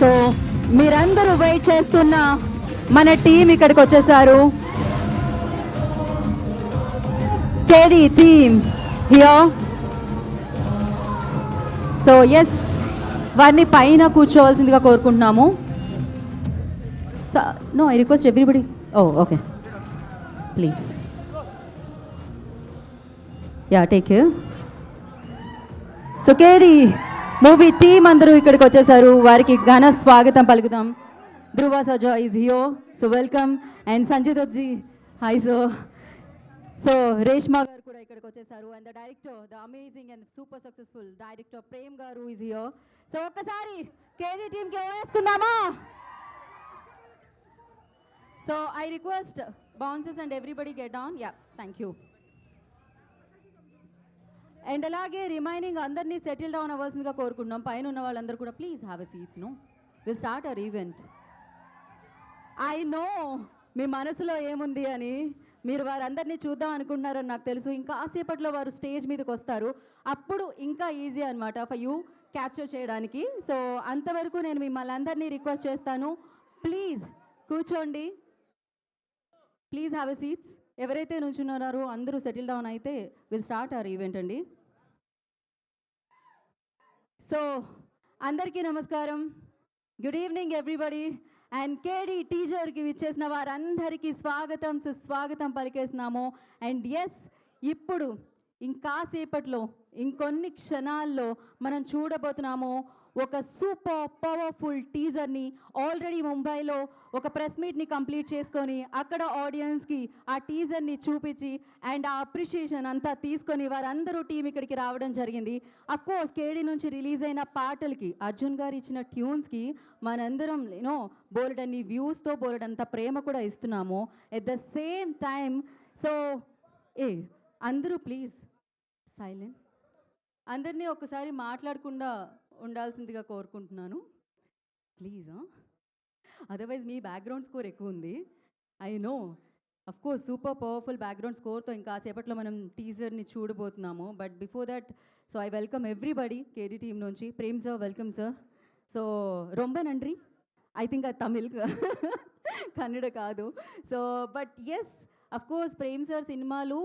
So మీరందరూ wait చేస్తున్న మన టీం ఇక్కడికి వచ్చేసారు. కేడి టీమ్ హియర్. సో ఎస్, వారిని పైన కూర్చోవలసిందిగా కోరుకుంటున్నాము. So no, I request everybody. Okay please, yeah take care. So కేడి మూవీ టీమ్ అందరూ ఇక్కడికి వచ్చేసారు, వారికి ఘన స్వాగతం పలుకుతాం. ధ్రువ సజా is here, so welcome. And Sanjay దత్జీ, hi sir. So Reshma గారు కూడా ఇక్కడికి వచ్చేసారు. And the director, the amazing and super successful director Prem గారు ఈజ్ హియర్. సో ఒక్కసారి కేడి టీమ్కి వేసుకుందామా? So I request bounces and everybody get down. Yeah, thank you. And అలాగే remaining అందరినీ సెటిల్ డౌన్ అవ్వాల్సిందిగా కోరుకుంటున్నాం. పైన ఉన్న వాళ్ళందరూ కూడా please have a seats. No, will start our event. I know మీ మనసులో ఏముంది అని. మీరు వారందరినీ చూద్దాం అనుకుంటున్నారని నాకు తెలుసు. ఇంకా కాసేపట్లో వారు స్టేజ్ మీదకి వస్తారు, అప్పుడు ఇంకా ఈజీ అనమాట ఫర్ యూ క్యాప్చర్ చేయడానికి. సో అంతవరకు నేను మిమ్మల్ని అందరినీ రిక్వెస్ట్ చేస్తాను, ప్లీజ్ కూర్చోండి, ప్లీజ్ హ్యావ్ ఎ సీట్స్. ఎవరైతే నుంచున్నారో అందరూ సెటిల్ డౌన్ అయితే విల్ స్టార్ట్ అవర్ ఈవెంట్ అండి. సో అందరికీ నమస్కారం, గుడ్ ఈవినింగ్ ఎవ్రీబడి. అండ్ కేడి టీజర్కి విచ్చేసిన వారందరికీ స్వాగతం సుస్వాగతం పలికేస్తున్నాము. అండ్ ఎస్, ఇప్పుడు ఇంకాసేపట్లో ఇంకొన్ని క్షణాల్లో మనం చూడబోతున్నాము ఒక సూపర్ పవర్ఫుల్ టీజర్ని. ఆల్రెడీ ముంబైలో ఒక ప్రెస్ మీట్ని కంప్లీట్ చేసుకొని అక్కడ ఆడియన్స్కి ఆ టీజర్ని చూపించి అండ్ ఆ అప్రిషియేషన్ అంతా తీసుకొని వారందరూ టీం ఇక్కడికి రావడం జరిగింది. అఫ్కోర్స్ కేడి నుంచి రిలీజ్ అయిన పాటలకి, అర్జున్ గారు ఇచ్చిన ట్యూన్స్కి మనందరం బోలెడన్ని వ్యూస్తో బోలెడంత ప్రేమ కూడా ఇస్తున్నాము at the same time. So అందరూ ప్లీజ్ సైలెంట్, అందరినీ ఒకసారి మాట్లాడకుండా ఉండాల్సిందిగా కోరుకుంటున్నాను ప్లీజ్. అదర్వైజ్ మీ బ్యాక్గ్రౌండ్ స్కోర్ ఎక్కువ ఉంది, I know. Of course super powerful background స్కోర్తో ఇంకా సేపట్లో మనం టీజర్ని చూడబోతున్నాము. But before that, so I welcome everybody KD team నుంచి. Prem sir, welcome sir. So రొంబ నండ్రి, ఐ థింక్ అది తమిళ్ కన్నడ కాదు. So but yes, of course Prem sir సినిమాలు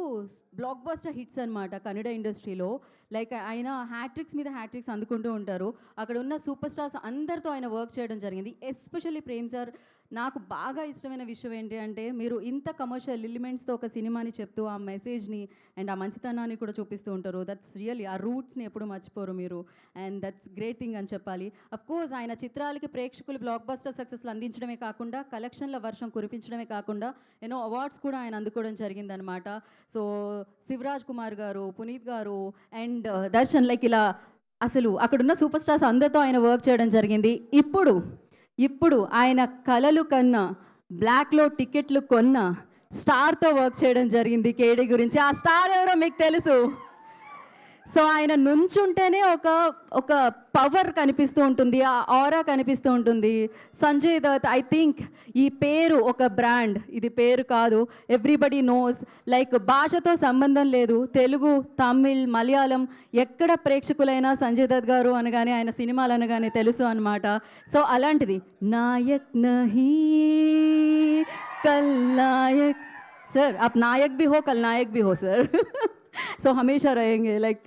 బ్లాక్ బస్టర్ హిట్స్ అనమాట కన్నడ ఇండస్ట్రీలో. లైక్ ఆయన హ్యాట్రిక్స్ మీద హ్యాట్రిక్స్ అందుకుంటూ ఉంటారు. అక్కడ ఉన్న సూపర్ స్టార్స్ అందరితో ఆయన వర్క్ చేయడం జరిగింది. ఎస్పెషల్లీ ప్రేమ్ సార్ నాకు బాగా ఇష్టమైన విషయం ఏంటి అంటే, మీరు ఇంత కమర్షియల్ ఎలిమెంట్స్తో ఒక సినిమాని చెప్తూ ఆ మెసేజ్ని అండ్ ఆ మంచితనాన్ని కూడా చూపిస్తూ ఉంటారు. దట్స్ రియల్లీ, ఆ రూట్స్ని ఎప్పుడు మర్చిపోరు మీరు. అండ్ దట్స్ గ్రేట్ థింగ్ అని చెప్పాలి. అఫ్కోర్స్ ఆయన చిత్రాలకి ప్రేక్షకులు బ్లాక్ బస్టర్ సక్సెస్లు అందించడమే కాకుండా, కలెక్షన్ల వర్షం కురిపించడమే కాకుండా ఎన్నో అవార్డ్స్ కూడా ఆయన అందుకోవడం జరిగిందనమాట. సో శివరాజ్ కుమార్ గారు, పునీత్ గారు అండ్ దర్శన్, లైక్ ఇలా అసలు అక్కడున్న సూపర్ స్టార్స్ అందరితో ఆయన వర్క్ చేయడం జరిగింది. ఇప్పుడు ఆయన కలలు కన్నా, బ్లాక్లో టికెట్లు కొన్న స్టార్తో వర్క్ చేయడం జరిగింది కేడి గురించి. ఆ స్టార్ ఎవరో మీకు తెలుసు. సో ఆయన నుంచుంటేనే ఒక పవర్ కనిపిస్తూ ఉంటుంది, ఆ ఆరా కనిపిస్తూ ఉంటుంది. సంజయ్ దత్, ఐ థింక్ ఈ పేరు ఒక బ్రాండ్, ఇది పేరు కాదు, ఎవ్రీబడి నోస్. లైక్ భాషతో సంబంధం లేదు, తెలుగు, తమిళ్, మలయాళం, ఎక్కడ ప్రేక్షకులైనా సంజయ్ దత్ గారు అనగానే, ఆయన సినిమాలు అనగానే తెలుసు అనమాట. సో అలాంటిది నాయక్ నహీ కల్ నాయక్, सर आप नायक भी हो, कल नायक भी हो सर. సో హమేషా రహేంగే. లైక్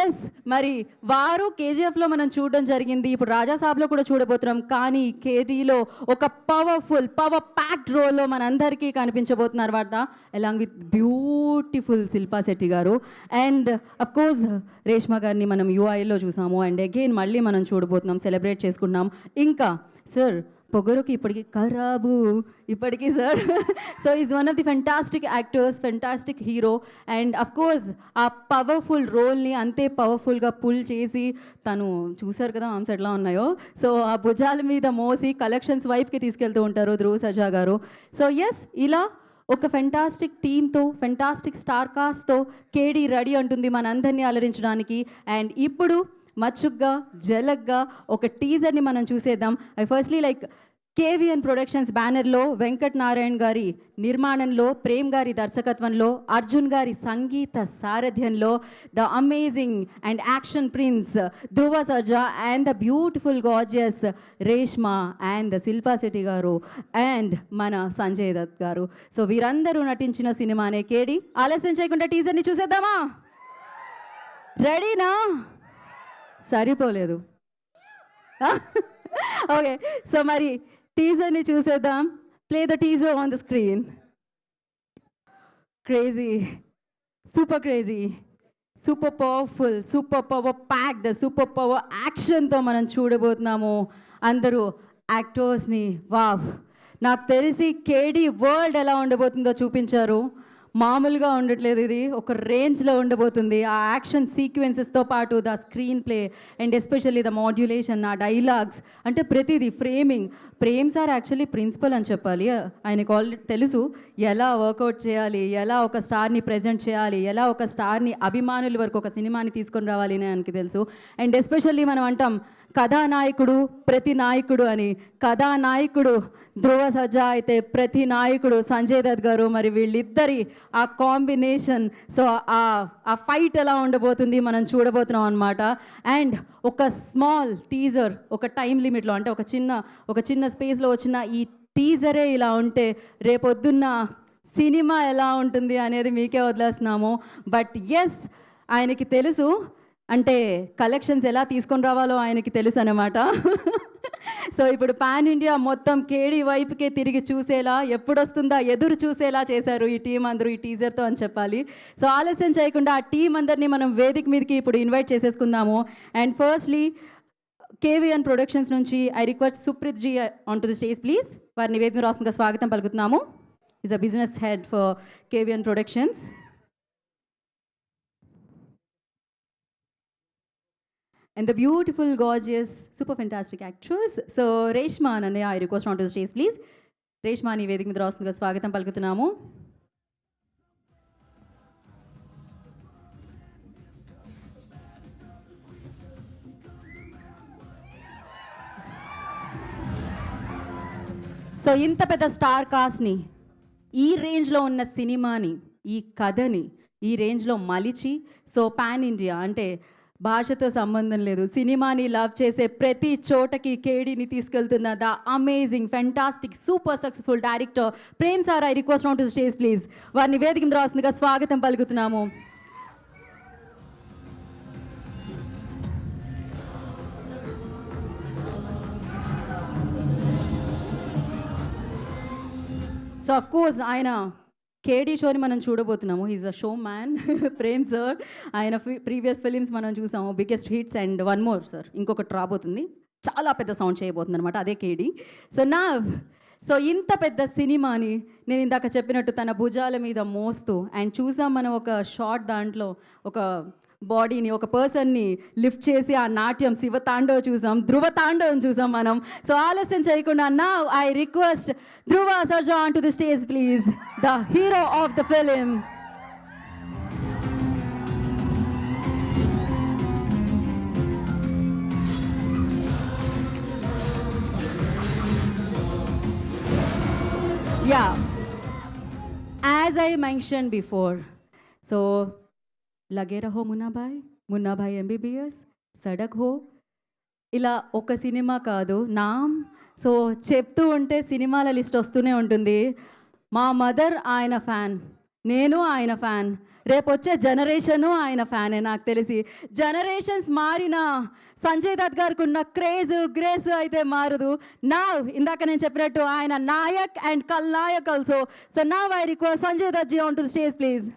ఎస్, మరి వారు కేజీఎఫ్లో మనం చూడడం జరిగింది, ఇప్పుడు రాజా సాబ్లో కూడా చూడబోతున్నాం. కానీ కేడీలో ఒక పవర్ ప్యాక్డ్ రోల్లో మనందరికీ కనిపించబోతున్నారు వాట, along with beautiful Shilpa Shetty గారు. అండ్ అఫ్కోర్స్ రేష్మా గారిని మనం యూఐలో చూసాము, అండ్ అగైన్ మళ్ళీ మనం చూడబోతున్నాం, సెలబ్రేట్ చేసుకుంటున్నాం. ఇంకా సార్ పొగరుకి ఇప్పటికి ఖరాబు ఇప్పటికీ sir. So is one of the fantastic actors, fantastic hero. And of course ఆ పవర్ఫుల్ రోల్ని అంతే పవర్ఫుల్గా పుల్ చేసి, తను చూసారు కదా ఆమ్స్ ఎట్లా ఉన్నాయో, సో ఆ భుజాల మీద మోసి కలెక్షన్స్ వైపుకి తీసుకెళ్తూ ఉంటారు ధ్రువ సజా గారు. సో ఎస్, ఇలా ఒక ఫెంటాస్టిక్ టీమ్తో, ఫెంటాస్టిక్ స్టార్ కాస్ట్తో కేడి రెడీ అంటుంది మనందరినీ అలరించడానికి. అండ్ ఇప్పుడు మచ్చుగ్గా జలగ్గా ఒక టీజర్ని మనం చూసేద్దాం. ఐ ఫస్ట్లీ లైక్ కేవీఎన్ ప్రొడక్షన్స్ బ్యానర్లో వెంకట్ నారాయణ గారి నిర్మాణంలో, ప్రేమ్ గారి దర్శకత్వంలో, అర్జున్ గారి సంగీత సారథ్యంలో the amazing and action prince Dhruva Sarja and the beautiful gorgeous Reshma and the Shilpa Shetty గారు అండ్ మన సంజయ్ దత్ గారు. సో వీరందరూ నటించిన సినిమానే కేడి. ఆలస్యం చేయకుండా టీజర్ని చూసేద్దామా? రెడీనా? సరిపోలేదు. ఓకే, సో మరి టీజర్ని చూసేద్దాం. Play the teaser on the screen. Crazy, super crazy, super powerful, super power packed, super power యాక్షన్తో మనం చూడబోతున్నాము అందరూ యాక్టర్స్ని. వావ్, నాకు తెలిసి కేడి వరల్డ్ ఎలా ఉండబోతుందో చూపించారు. మామూలుగా ఉండట్లేదు, ఇది ఒక రేంజ్లో ఉండబోతుంది. ఆ యాక్షన్ సీక్వెన్సెస్తో పాటు the screen play and especially the modulation, ఆ డైలాగ్స్, అంటే ప్రతిదీ framing. Prem sir actually principal అని చెప్పాలి. ఆయనకు ఆల్రెడీ తెలుసు ఎలా వర్కౌట్ చేయాలి, ఎలా ఒక స్టార్ని ప్రజెంట్ చేయాలి, ఎలా ఒక స్టార్ని అభిమానుల వరకు ఒక సినిమాని తీసుకొని రావాలి అని ఆయనకి తెలుసు. అండ్ ఎస్పెషల్లీ మనం అంటాం కథానాయకుడు ప్రతి నాయకుడు అని. కథానాయకుడు ధ్రువ సర్జా అయితే ప్రతి నాయకుడు సంజయ్ దత్ గారు. మరి వీళ్ళిద్దరి ఆ కాంబినేషన్, సో ఆ ఫైట్ ఎలా ఉండబోతుంది మనం చూడబోతున్నాం అనమాట. అండ్ ఒక స్మాల్ టీజర్, ఒక టైం లిమిట్లో, అంటే ఒక చిన్న స్పేస్లో వచ్చిన ఈ టీజరే ఇలా ఉంటే రేపొద్దున్న సినిమా ఎలా ఉంటుంది అనేది మీకే వదిలేస్తున్నాము. బట్ ఎస్, ఆయనకి తెలుసు, అంటే కలెక్షన్స్ ఎలా తీసుకొని రావాలో ఆయనకి తెలుసు అనమాట. సో ఇప్పుడు పాన్ ఇండియా మొత్తం కేడి వైపుకే తిరిగి చూసేలా, ఎప్పుడు వస్తుందా ఎదురు చూసేలా చేశారు ఈ టీం అందరూ ఈ టీజర్తో అని చెప్పాలి. సో ఆలస్యం చేయకుండా ఆ టీం అందరినీ మనం వేదిక మీదకి ఇప్పుడు ఇన్వైట్ చేసేసుకుందాము. అండ్ ఫస్ట్లీ కేవీఎన్ ప్రొడక్షన్స్ నుంచి I request Supreeth ji on to the stage please. వారిని వేదిక రాష్ట్రంగా స్వాగతం పలుకుతున్నాము. Is a business head for KVN productions. And the beautiful, gorgeous, super fantastic actress. So, Reshma Ananya, I request onto the stage, please. Reshma ni వేదిక మీద రాస్తుందిగా స్వాగతం పలుకుతున్నాము. So ఇంత పెద్ద స్టార్ కాస్ట్ని, ఈ రేంజ్లో ఉన్న సినిమాని, ఈ కథని ఈ రేంజ్లో మలిచి, సో పాన్ ఇండియా అంటే భాషతో సంబంధం లేదు, సినిమాని లవ్ చేసే ప్రతి చోటకి కేడీని తీసుకెళ్తున్న the amazing fantastic super successful director Prem sir, I request on to stage please. వారిని వేదిక మీద రాస్తుందిగా స్వాగతం పలుకుతున్నాము. సో అఫ్ కోర్స్ ఆయన కేడీ షోని మనం చూడబోతున్నాము. He's a showman Prem sir. ఆయన ప్రీవియస్ ఫిలిమ్స్ మనం చూసాము, biggest hits and one more sir, ఇంకొకటి రాబోతుంది, చాలా పెద్ద సౌండ్ చేయబోతుంది అనమాట, అదే కేడీ. సో ఇంత పెద్ద సినిమాని నేను ఇందాక చెప్పినట్టు తన భుజాల మీద మోస్తూ అండ్ చూసాం మనం ఒక షార్ట్, దాంట్లో ఒక బాడీని, ఒక పర్సన్ని లిఫ్ట్ చేసి ఆ నాట్యం శివతాండవ్ చూసాం, ధ్రువ తాండవం చూసాం మనం. సో ఆలస్యం చేయకుండా now I request Dhruva Sarja on to the stage please, the hero of the film. Yeah, as I mentioned before, so Lage Raho Munnabhai MBBS, Sadak హో, ఇలా ఒక సినిమా కాదు నామ్. సో చెప్తూ ఉంటే సినిమాల లిస్ట్ వస్తూనే ఉంటుంది. మా మదర్ ఆయన ఫ్యాన్, నేను ఆయన ఫ్యాన్, రేపు వచ్చే జనరేషను ఆయన ఫ్యానే. నాకు తెలిసి జనరేషన్స్ మారినా సంజయ్ దత్ గారికి ఉన్న క్రేజ్ గ్రేస్ అయితే మారదు. నా ఇందాక నేను చెప్పినట్టు ఆయన Nayak and Khal Nayak also. So నా I request Sanjay Dutt ji on to the stage please.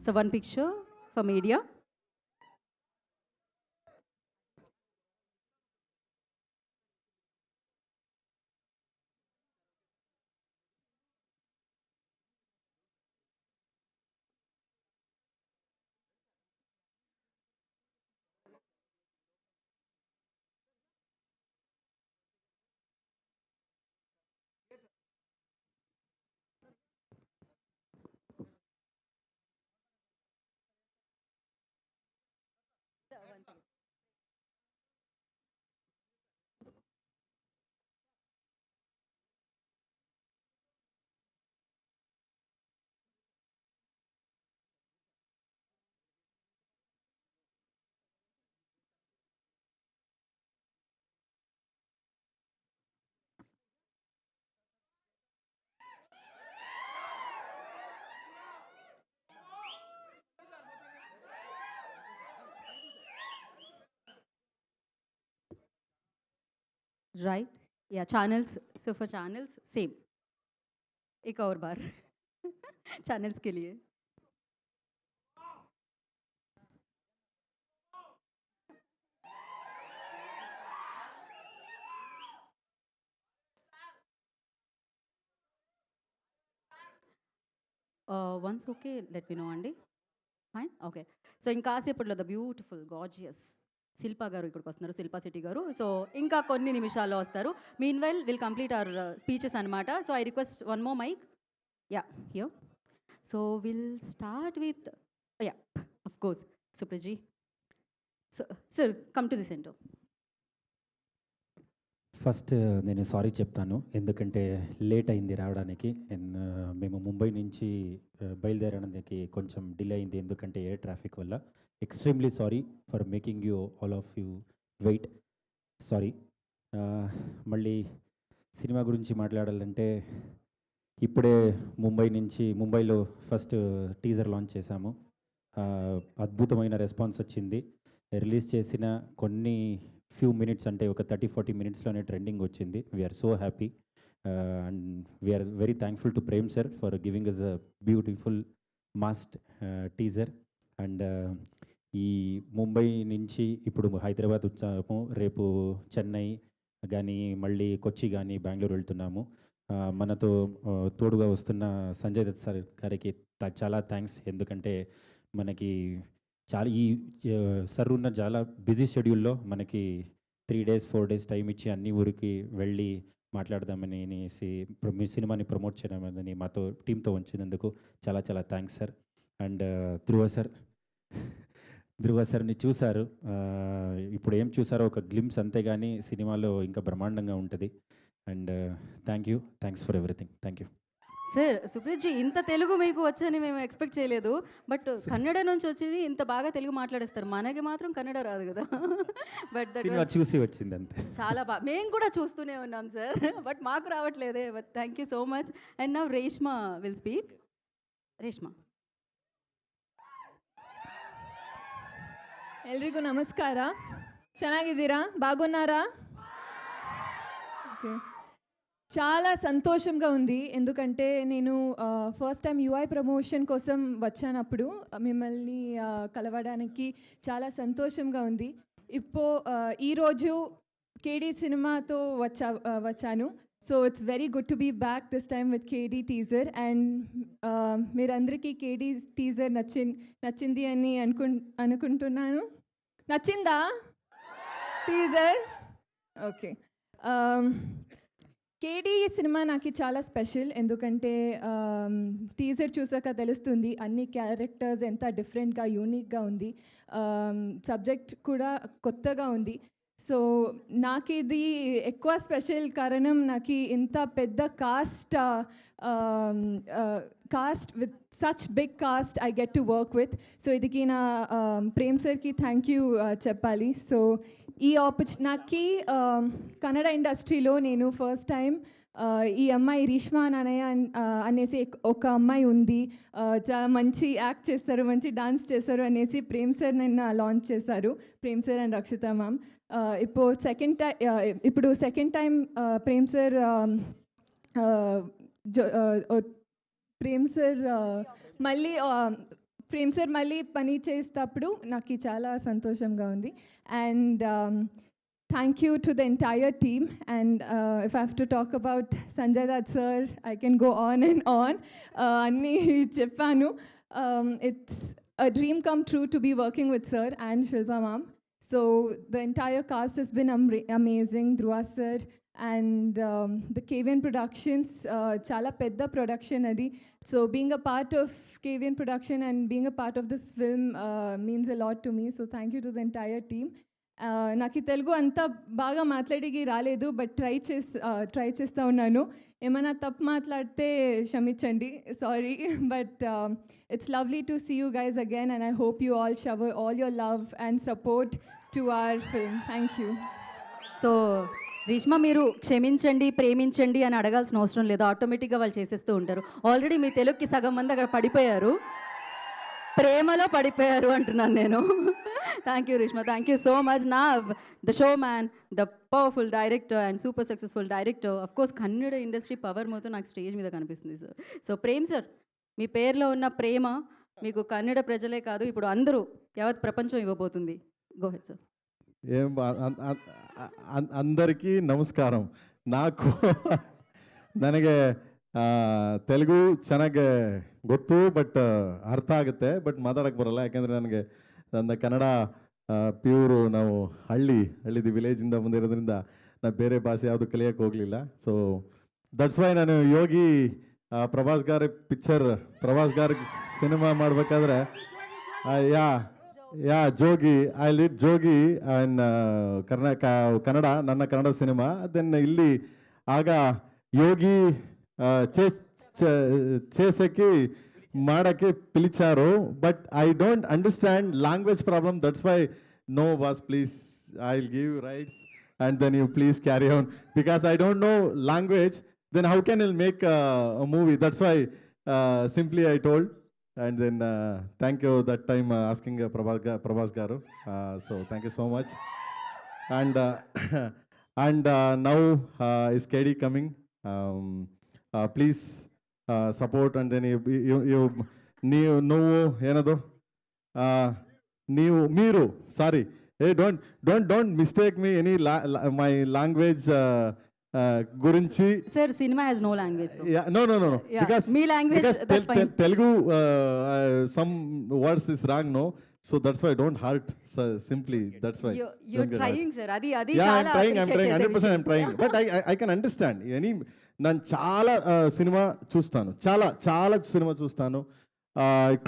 So one picture for media. right? Yeah, channels. So for channels, same. एक और बार channels के लिए. Once okay, let me know, Andy. Fine okay. So ఇంకాసేపట్లో the beautiful gorgeous Shilpa గారు ఇక్కడికి వస్తున్నారు, శిల్పా శెట్టి గారు. So ఇంకా కొన్ని నిమిషాల్లో వస్తారు. Meanwhile will complete our speeches అనమాట. So I request one more mic. Yeah here. So will start with yeah of course సుప్రజీ. So sir come to the centre. First నేను సారీ చెప్తాను, ఎందుకంటే లేట్ అయింది రావడానికి. మేము ముంబై నుంచి బయలుదేరడానికి కొంచెం డిలే అయింది, ఎందుకంటే ఎయిర్ ట్రాఫిక్ వల్ల. Extremely sorry for making you all of you wait. Sorry. మళ్ళీ సినిమా గురించి మాట్లాడాలంటే ఇప్పుడే ముంబైలో ఫస్ట్ టీజర్ లాంచ్ చేశాము. అద్భుతమైన రెస్పాన్స్ వచ్చింది. రిలీజ్ చేసిన కొన్ని ఫ్యూ మినిట్స్, అంటే ఒక 30-40 మినిట్స్లోనే ట్రెండింగ్ వచ్చింది. We're so happy and we're very thankful to Prem sir for giving us a beautiful mass teaser. And ఈ ముంబై నుంచి ఇప్పుడు హైదరాబాద్ వచ్చాము, రేపు చెన్నై కానీ మళ్ళీ కొచ్చి కానీ బెంగళూరు వెళ్తున్నాము. మనతో తోడుగా వస్తున్న సంజయ్ దత్ సార్ గారికి చాలా థ్యాంక్స్, ఎందుకంటే మనకి చాలా సార్ ఉన్న చాలా బిజీ షెడ్యూల్లో మనకి 3 days 4 days టైం ఇచ్చి అన్ని ఊరికి వెళ్ళి మాట్లాడదామని మీ సినిమాని ప్రమోట్ చేయడామని మాతో టీంతో ఉంచినందుకు చాలా చాలా థ్యాంక్స్ సార్. అండ్ ధ్రువ సార్ని చూశారు, ఇప్పుడు ఏం చూసారో ఒక గ్లిమ్స్ అంతేగాని సినిమాలో ఇంకా బ్రహ్మాండంగా ఉంటుంది. And thanks for everything. Thank you sir. Supreet ji, ఇంత తెలుగు మీకు వచ్చని మేము ఎక్స్పెక్ట్ చేయలేదు. బట్ కన్నడ నుంచి వచ్చింది, ఇంత బాగా తెలుగు మాట్లాడేస్తారు. మనకి మాత్రం కన్నడ రాదు కదా. బట్ దట్ చూసి వచ్చింది అంతే. చాలా బాగా, మేము కూడా చూస్తూనే ఉన్నాం సార్, బట్ మాకు రావట్లేదే. But thank you so much. And now Reshma will speak. Reshma. ಎಲ್ರಿಗೂ ನಮಸ್ಕಾರ. ಚೆನ್ನಾಗಿದ್ದೀರಾ? బాగున్నారా? ఓకే. చాలా సంతోషంగా ఉంది, ఎందుకంటే నేను ఫస్ట్ టైం యూఐ ప్రమోషన్ కోసం వచ్చానప్పుడు మిమ్మల్ని కలవడానికి చాలా సంతోషంగా ఉంది. ఈరోజు కేడీ సినిమాతో వచ్చాను. So it's very good to be back this time with KD teaser. And మీరందరికీ కేడీ టీజర్ నచ్చింది అని అనుకుంటున్నాను. నచ్చిందా టీజర్? ఓకే. కేడీ సినిమా నాకు చాలా స్పెషల్, ఎందుకంటే టీజర్ చూసాక తెలుస్తుంది అన్ని క్యారెక్టర్స్ ఎంత డిఫరెంట్గా యూనిక్గా ఉంది. సబ్జెక్ట్ కూడా కొత్తగా ఉంది. సో నాకు ఇది ఎక్కువ స్పెషల్ కారణం, నాకు ఇంత పెద్ద cast with such big cast I get to work with. So ఇదికి నా ప్రేమ్ సార్కి థ్యాంక్ యూ చెప్పాలి. సో ఈ నాకు కన్నడ ఇండస్ట్రీలో నేను ఫస్ట్ టైం ఈ అమ్మాయి రీష్మా నానయ్య అనేసి ఒక అమ్మాయి ఉంది, చాలా మంచి యాక్ట్ చేస్తారు, మంచి డాన్స్ చేస్తారు అనేసి ప్రేమ్ సార్ నిన్న లాంచ్ చేశారు, Prem sir and Rakshita ma'am. ఇప్పుడు సెకండ్ టైం ప్రేమ్ సార్ మళ్ళీ పని చేసేటప్పుడు నాకు చాలా సంతోషంగా ఉంది. And thank you to the entire team. And if I have to talk about Sanjay Dutt sir, I can go on and on. అన్నీ చెప్పాను. It's a dream come true to be working with sir and Shilpa ma'am. So the entire cast has been amazing. Dhruva sir and the KVN Productions, chala pedda production adi. So being a part of KVN Production and being a part of this film means a lot to me. So thank you to the entire team. నాకు తెలుగు అంతా బాగా మాట్లాడికి రాలేదు, but try చేస్తూ ఉన్నాను. ఏమైనా తప్పు మాట్లాడితే క్షమించండి, sorry. But it's lovely to see you guys again and I hope you all shower all your love and support to our film. Thank you. So Reeshma, మీరు క్షమించండి, ప్రేమించండి అని అడగాల్సిన అవసరం లేదు, ఆటోమేటిక్గా వాళ్ళు చేసేస్తూ ఉంటారు. ఆల్రెడీ మీ తెలుగుకి సగం మంది అక్కడ పడిపోయారు, ప్రేమలో పడిపోయారు అంటున్నాను నేను. Thank you, Rishma. Thank you so much. Now, the showman, the powerful director and super successful director, of course, Kannada industry power మొత్తం నాకు స్టేజ్ మీద కనిపిస్తుంది సార్. సో ప్రేమ్ సార్, మీ పేరులో ఉన్న ప్రేమ మీకు కన్నడ ప్రజలే కాదు ఇప్పుడు అందరూ యావత్ ప్రపంచం ఇవ్వబోతుంది. Go head sir. ఏం అందరికీ ನಮಸ್ಕಾರಂ. నాకు ನನಗೆ ತೆಲುಗು ಚೆನ್ನಾಗೆ ಗೊತ್ತು, ಬಟ್ ಅರ್ಥ ಆಗುತ್ತೆ, ಬಟ್ ಮಾತಾಡೋಕ್ಕೆ ಬರಲ್ಲ. ಯಾಕೆಂದರೆ ನನಗೆ ನನ್ನ ಕನ್ನಡ ಪ್ಯೂರು, ನಾವು ಹಳ್ಳಿದು ವಿಲೇಜಿಂದ ಬಂದಿರೋದ್ರಿಂದ ನಾನು ಬೇರೆ ಭಾಷೆ ಯಾವುದು ಕಲಿಯೋಕ್ಕೆ ಹೋಗಲಿಲ್ಲ. ಸೊ ದಟ್ಸ್ ವೈ ನಾನು ಯೋಗಿ ಪ್ರಭಾಸ್ ಗಾರ ಪಿಕ್ಚರ್, ಪ್ರಭಾಸ್ ಗಾರ ಸಿನಿಮಾ ಮಾಡಬೇಕಾದ್ರೆ yeah Jogi, I did Jogi and Kannada, ನನ್ನ ಕನ್ನಡ ಸಿನಿಮಾ. ದೆನ್ ಇಲ್ಲಿ ಆಗ ಯೋಗಿ చేసేకి ಮಾಡಕ್ಕೆ పిలిచారు, but I don't understand language problem. That's why no boss, please I will give rights and then you please carry on, because I don't know language. Then how can will make a movie? That's why simply I told. And then thank you that time asking Prabhas garu. So thank you so much. And now is KD coming. Please support. And then you know enado మీరు sorry, hey, don't mistake me any my language గురించి. Sir cinema has no language. No. Yeah. Because మీ language, because that's fine. Telugu some words is wrong, no. So that's why don't hurt. So simply that's why. You're Don't get hurt. trying, sir. అది Yeah, చాలా I'm trying. appreciate 100% చేసే I'm trying. But I can understand. నేను చాలా cinema చూస్తాను, చాలా cinema చూస్తాను.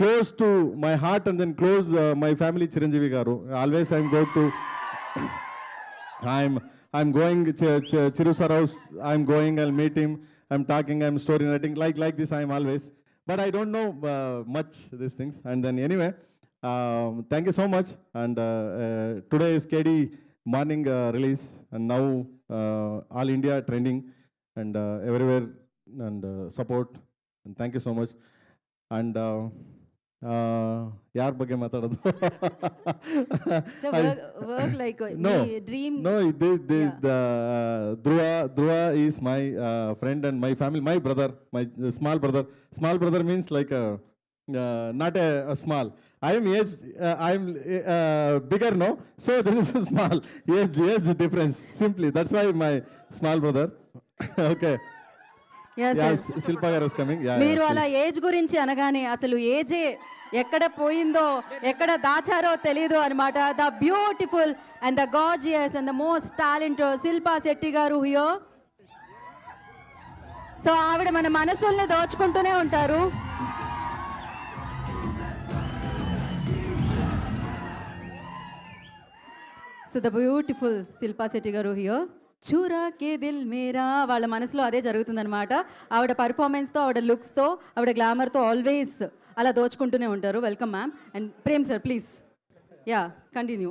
Close to my heart and then close my family, Chiranjeevi garu. Always I'm going to I'm going Chiru sir house. I'm going, I'll meet him. I'm talking, I'm story writing, like this I'm always. But I don't know much these things. And then anyway, thank you so much. And today is KD morning release, and now all India trending and everywhere, and support, and thank you so much. And ಯಾರ ಬಗ್ಗೆ ಮಾತಾಡೋದು? So work like No. Me dream. No, Dhruva is my friend and my family, my brother, my small brother. Small brother means like not a small. I am age, I am bigger, no? So there is a small age difference, simply. That's why my small brother. Okay. Yes, Yeah, sir. Silpa garu is coming. Yeah. మీరు yeah, అలా age గురించి అనగానే అసలు ఏజే ఎక్కడ పోయిందో ఎక్కడ దాచారో తెలియదు అనమాట. The beautiful and the gorgeous and the most talented Shilpa Shetty గారు హియర్. సో ఆవిడ మన మనసుల్ని దోచుకుంటూనే ఉంటారు. So the beautiful Shilpa Shetty గారు హియర్. చూరా కే దిల్ మేరా, వాళ్ళ మనసులో అదే జరుగుతుందనమాట. ఆవిడ పర్ఫార్మెన్స్తో, ఆవిడ లుక్స్తో, ఆవిడ గ్లామర్తో ఆల్వేస్ అలా దోచుకుంటూనే ఉంటారు. Welcome ma'am. And Prem sir please. Yeah continue.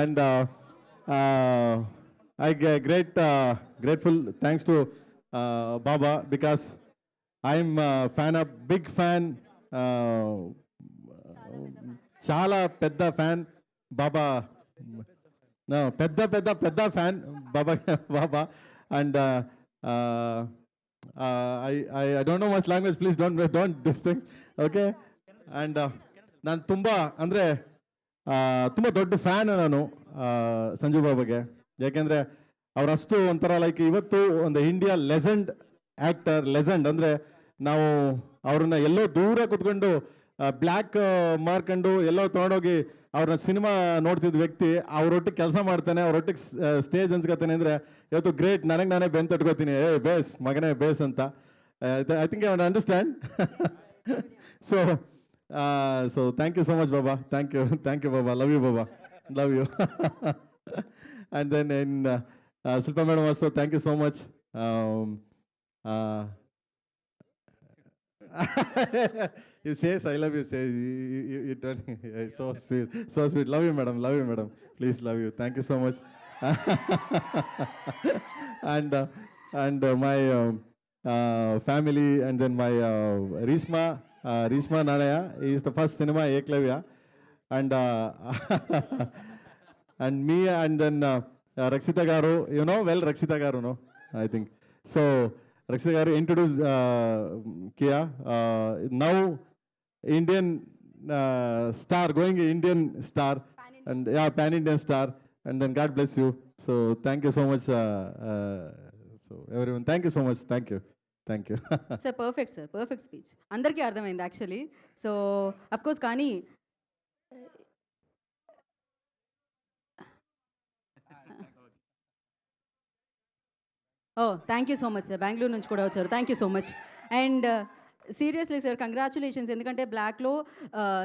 And I get grateful, thanks to Baba, because I'm big fan, చాలా పెద్ద ఫ్యాన్ బాబా. పెద్ద fan Baba. And I don't know much language, please don't this things, okay. And ನಾನು ತುಂಬ ದೊಡ್ಡ fan ನಾನು ಸಂಜು ಬಾಬಾಗೆ. ಯಾಕೆಂದರೆ ಅವರಷ್ಟು ಒಂಥರ ಲೈಕ್ ಇವತ್ತು ಒಂದು ಇಂಡಿಯಾ ಲೆಜೆಂಡ್ ಆ್ಯಕ್ಟರ್, ಲೆಜೆಂಡ್ ಅಂದರೆ ನಾವು ಅವ್ರನ್ನ ಎಲ್ಲೋ ದೂರ ಕೂತ್ಕೊಂಡು ಬ್ಲ್ಯಾಕ್ ಮಾರ್ಕೊಂಡು ಎಲ್ಲೋ ತೊಗೊಂಡೋಗಿ ಅವ್ರನ್ನ ಸಿನಿಮಾ ನೋಡ್ತಿದ್ದ ವ್ಯಕ್ತಿ ಅವರೊಟ್ಟಿಗೆ ಕೆಲಸ ಮಾಡ್ತಾನೆ, ಅವರೊಟ್ಟಿಗೆ ಸ್ಟೇಜ್ ಹಂಚ್ಕೊತಾನೆ ಅಂದರೆ ಇವತ್ತು ಗ್ರೇಟ್. ನನಗೆ ನಾನೇ ಬೆನ್ ತಟ್ಕೋತೀನಿ, ಬೇಸ್ ಮಗನೇ ಬೇಸ್ ಅಂತ. I think I understand. So thank you so much, Baba. Thank you, Baba. Love you, Baba. Love you. And then in Silpa Madam also, thank you so much. You say I love you. Say you turn so sweet. Love you, madam. Please, love you. Thank you so much. And my family, and then my Rishma Nanaya is the first cinema Eklavya. and and me, and then Rakshita Garu, you know well Rakshita Garu, no, I think. So Rakshita Garu introduced Kia. Now Indian star, going Indian star, and yeah, pan Indian star, and then God bless you. So thank you so much, so everyone, thank you so much, thank you. Sir perfect speech అందరికీ అర్థమైంది actually. So of course కానీ oh thank you so much sir, Bengaluru నుంచి కూడా వచ్చారు, thank you so much. And seriously sir congratulations, ఎందుకంటే బ్లాక్లో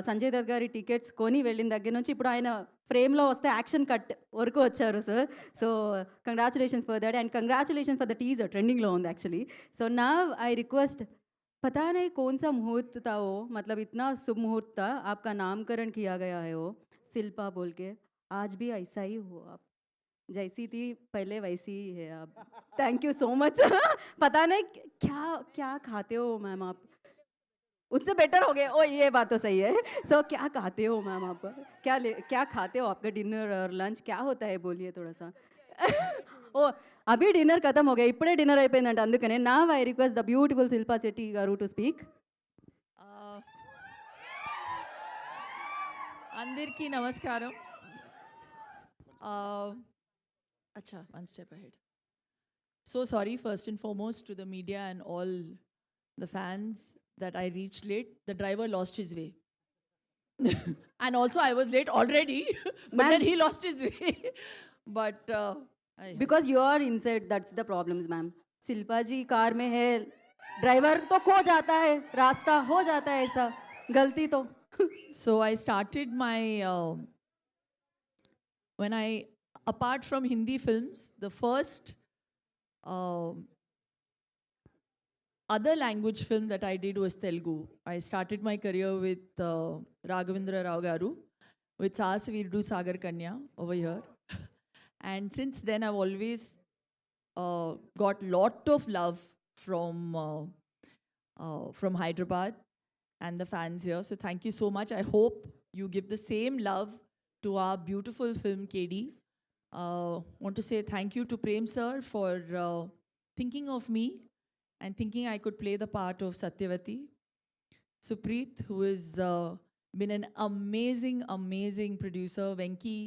సంజయ్ దత్ గారి tickets కొని వెళ్ళిన దగ్గర నుంచి ఇప్పుడు ఆయన ఫ్రేమ్లో వస్తే యాక్షన్ కట్ వరకు వచ్చారు sir. So congratulations for that, and congratulations for the teaser, ట్రెండింగ్లో ఉంది actually. So now I request, पता नहीं कौन सा मुहूर्त था वो, मतलब इतना शुभ मुहूर्त था, आपका नामकरण किया गया है वो शिल्पा बोल के. आज भी ऐसा ही हो आप, जैसी थी पहले वैसी ही है आप. Thank you so much. पता नहीं क्या क्या खाते हो मैम आप, उससे बेटर हो गए. ओ ये बात तो सही है. सो क्या खाते हो मैम आप, क्या खाते हो, आपका डिनर और लंच क्या होता है बोलिए थोड़ा सा. ఓ అభి డిన్నర్ ఖతం हो गया, ఇప్పుడే డిన్నర్ అయిపోయిందంట, అందుకనే నా I request the beautiful Shilpa Shetty గారు టు స్పీక్. అందరికీ నమస్కారం. అచ్చా, one step ahead. So sorry first and foremost to the media and all the fans that I reached late. The driver lost his way. And also I was late already, but Ma'am. then he lost his way. But because you are inside, that's the problems ma'am. Shilpa ji car में है, driver तो खो जाता है, रास्ता हो जाता है, ऐसा गलती तो. so I started my when I, apart from Hindi films, the first other language film that I did was Telugu. I started my career with Raghavendra Rao Garu with Saas Virdu Sagar Kanya over here. And since then, I've always got lot of love from Hyderabad and the fans here. So thank you so much. I hope you give the same love to our beautiful film KD. Want to say thank you to Prem sir for thinking of me and thinking I could play the part of Satyavati. Supreet, who has been an amazing producer. Venki,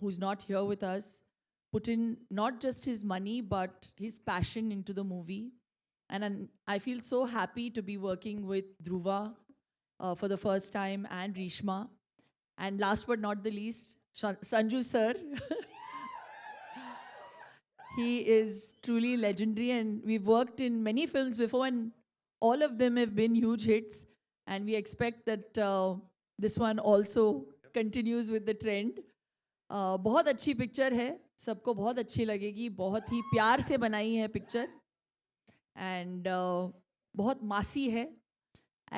who's not here with us, put in not just his money but his passion into the movie. And I feel so happy to be working with Dhruva for the first time, and Rishma. And last but not the least, Sanju sir. He is truly legendary, and we've worked in many films before, and all of them have been huge hits. And we expect that this one also continues with the trend. बहुत अच्छी picture है, सबको बहुत अच्छी लगेगी. बहुत ही प्यार से बनाई है पिक्चर, एंड बहुत मासी है.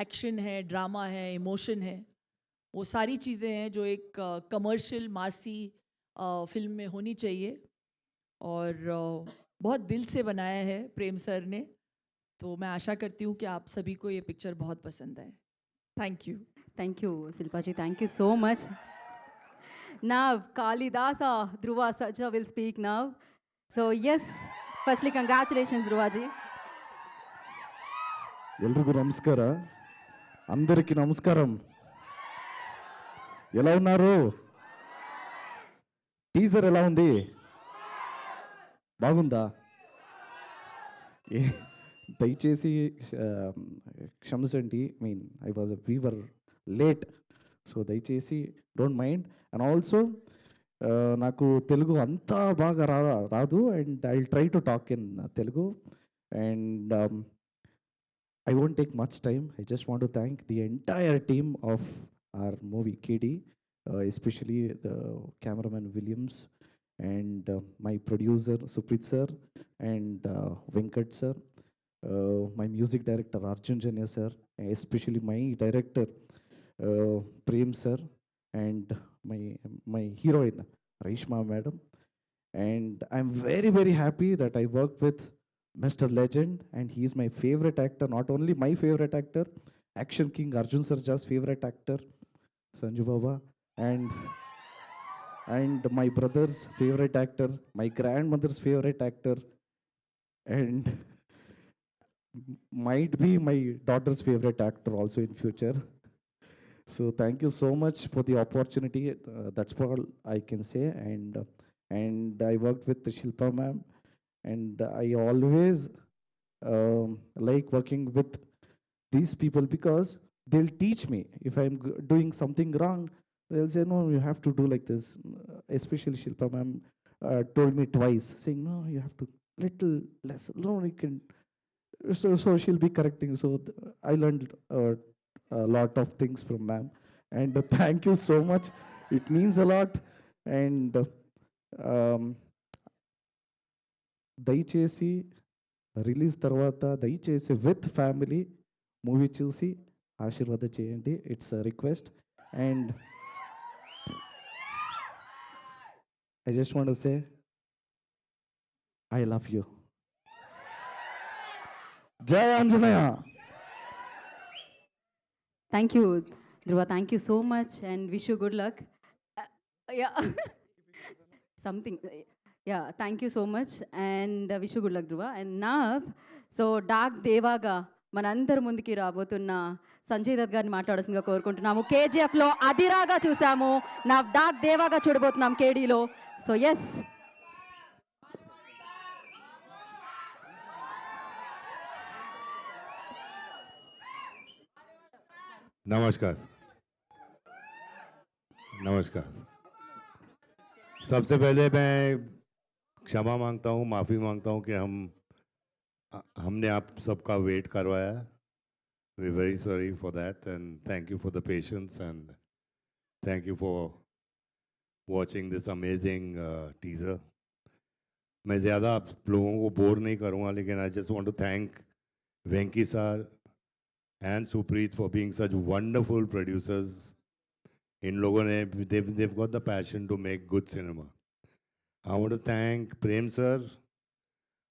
एक्शन है, ड्रामा है, इमोशन है, वो सारी चीज़ें हैं जो एक कमर्शियल मासी फिल्म में होनी चाहिए. और बहुत दिल से बनाया है प्रेम सर ने. तो मैं आशा करती हूँ कि आप सभी को ये पिक्चर बहुत पसंद आए. Thank you. Thank you, Shilpa ji. Thank you so much. Now, Kalidasa Dhruva Saja will speak now. So, yes, firstly, congratulations, Dhruva ji. ಎಲ್ರಿಗೂ ನಮಸ್ಕಾರ, అందరికీ నమస్కారం. ఎలా ఉన్నారు? టీజర్ ఎలా ఉంది? బాగుందా? దయచేసి క్షమించండి, we were late, సో దయచేసి డోంట్ మైండ్. అండ్ ఆల్సో నాకు తెలుగు అంతా బాగా రాదు, and I will try to talk in Telugu. And I won't take much time. I just want to thank the entire team of our movie KD, especially the cameraman Williams, and my producer Supreet sir, and Venkat sir, my music director Arjun Janya sir, especially my director Prem sir, and my heroine Rishma madam. And I'm very, very happy that I worked with Mr. Legend, and he is my favorite actor. Not only my favorite actor, Action King Arjun Sarja's favorite actor. Sanju Baba, and my brother's favorite actor, my grandmother's favorite actor, and might be my daughter's favorite actor also in future. So thank you so much for the opportunity. That's all I can say. And I worked with the Shilpa ma'am, and I always like working with these people because they'll teach me if I'm doing something wrong. They'll say, no, you have to do like this. Especially Shilpa ma'am told me twice, saying, no, you have to little less. No, you can. So she'll be correcting. So I learned a lot of things from ma'am, and thank you so much. It means a lot. And దయచేసి release తర్వాత దయచేసి with family movie చూసి ఆశీర్వాదం చేయండి. It's request. And I just want to say I love you. జై Anjaneya. Thank you, Dhruva. Thank you so much and wish you good luck. Yeah. Something. Yeah, thank you so much and wish you good luck, Dhruva. And now, so dark దేవాగా మనందరి ముందుకి రాబోతున్న సంజయ్ దత్ గారిని మాట్లాడాల్సిందిగా కోరుకుంటున్నాము. కేజీఎఫ్లో అదిరాగా చూసాము, నా డార్క్ దేవాగా చూడబోతున్నాం కేడీలో. సో ఎస్, नमस्कार। नमस्कार। सबसे पहले मैं क्षमा मांगता हूँ, माफ़ी मांगता हूँ कि हमने आप सबका वेट करवाया. We very sorry for that and thank you for the patience and thank you for watching this amazing teaser. मैं ज़्यादा आप लोगों को बोर नहीं करूँगा, लेकिन I just want to thank Venky sir and Supreet for being such wonderful producers. In लोगों ने they've got the passion to make good cinema. I want to thank Prem sir.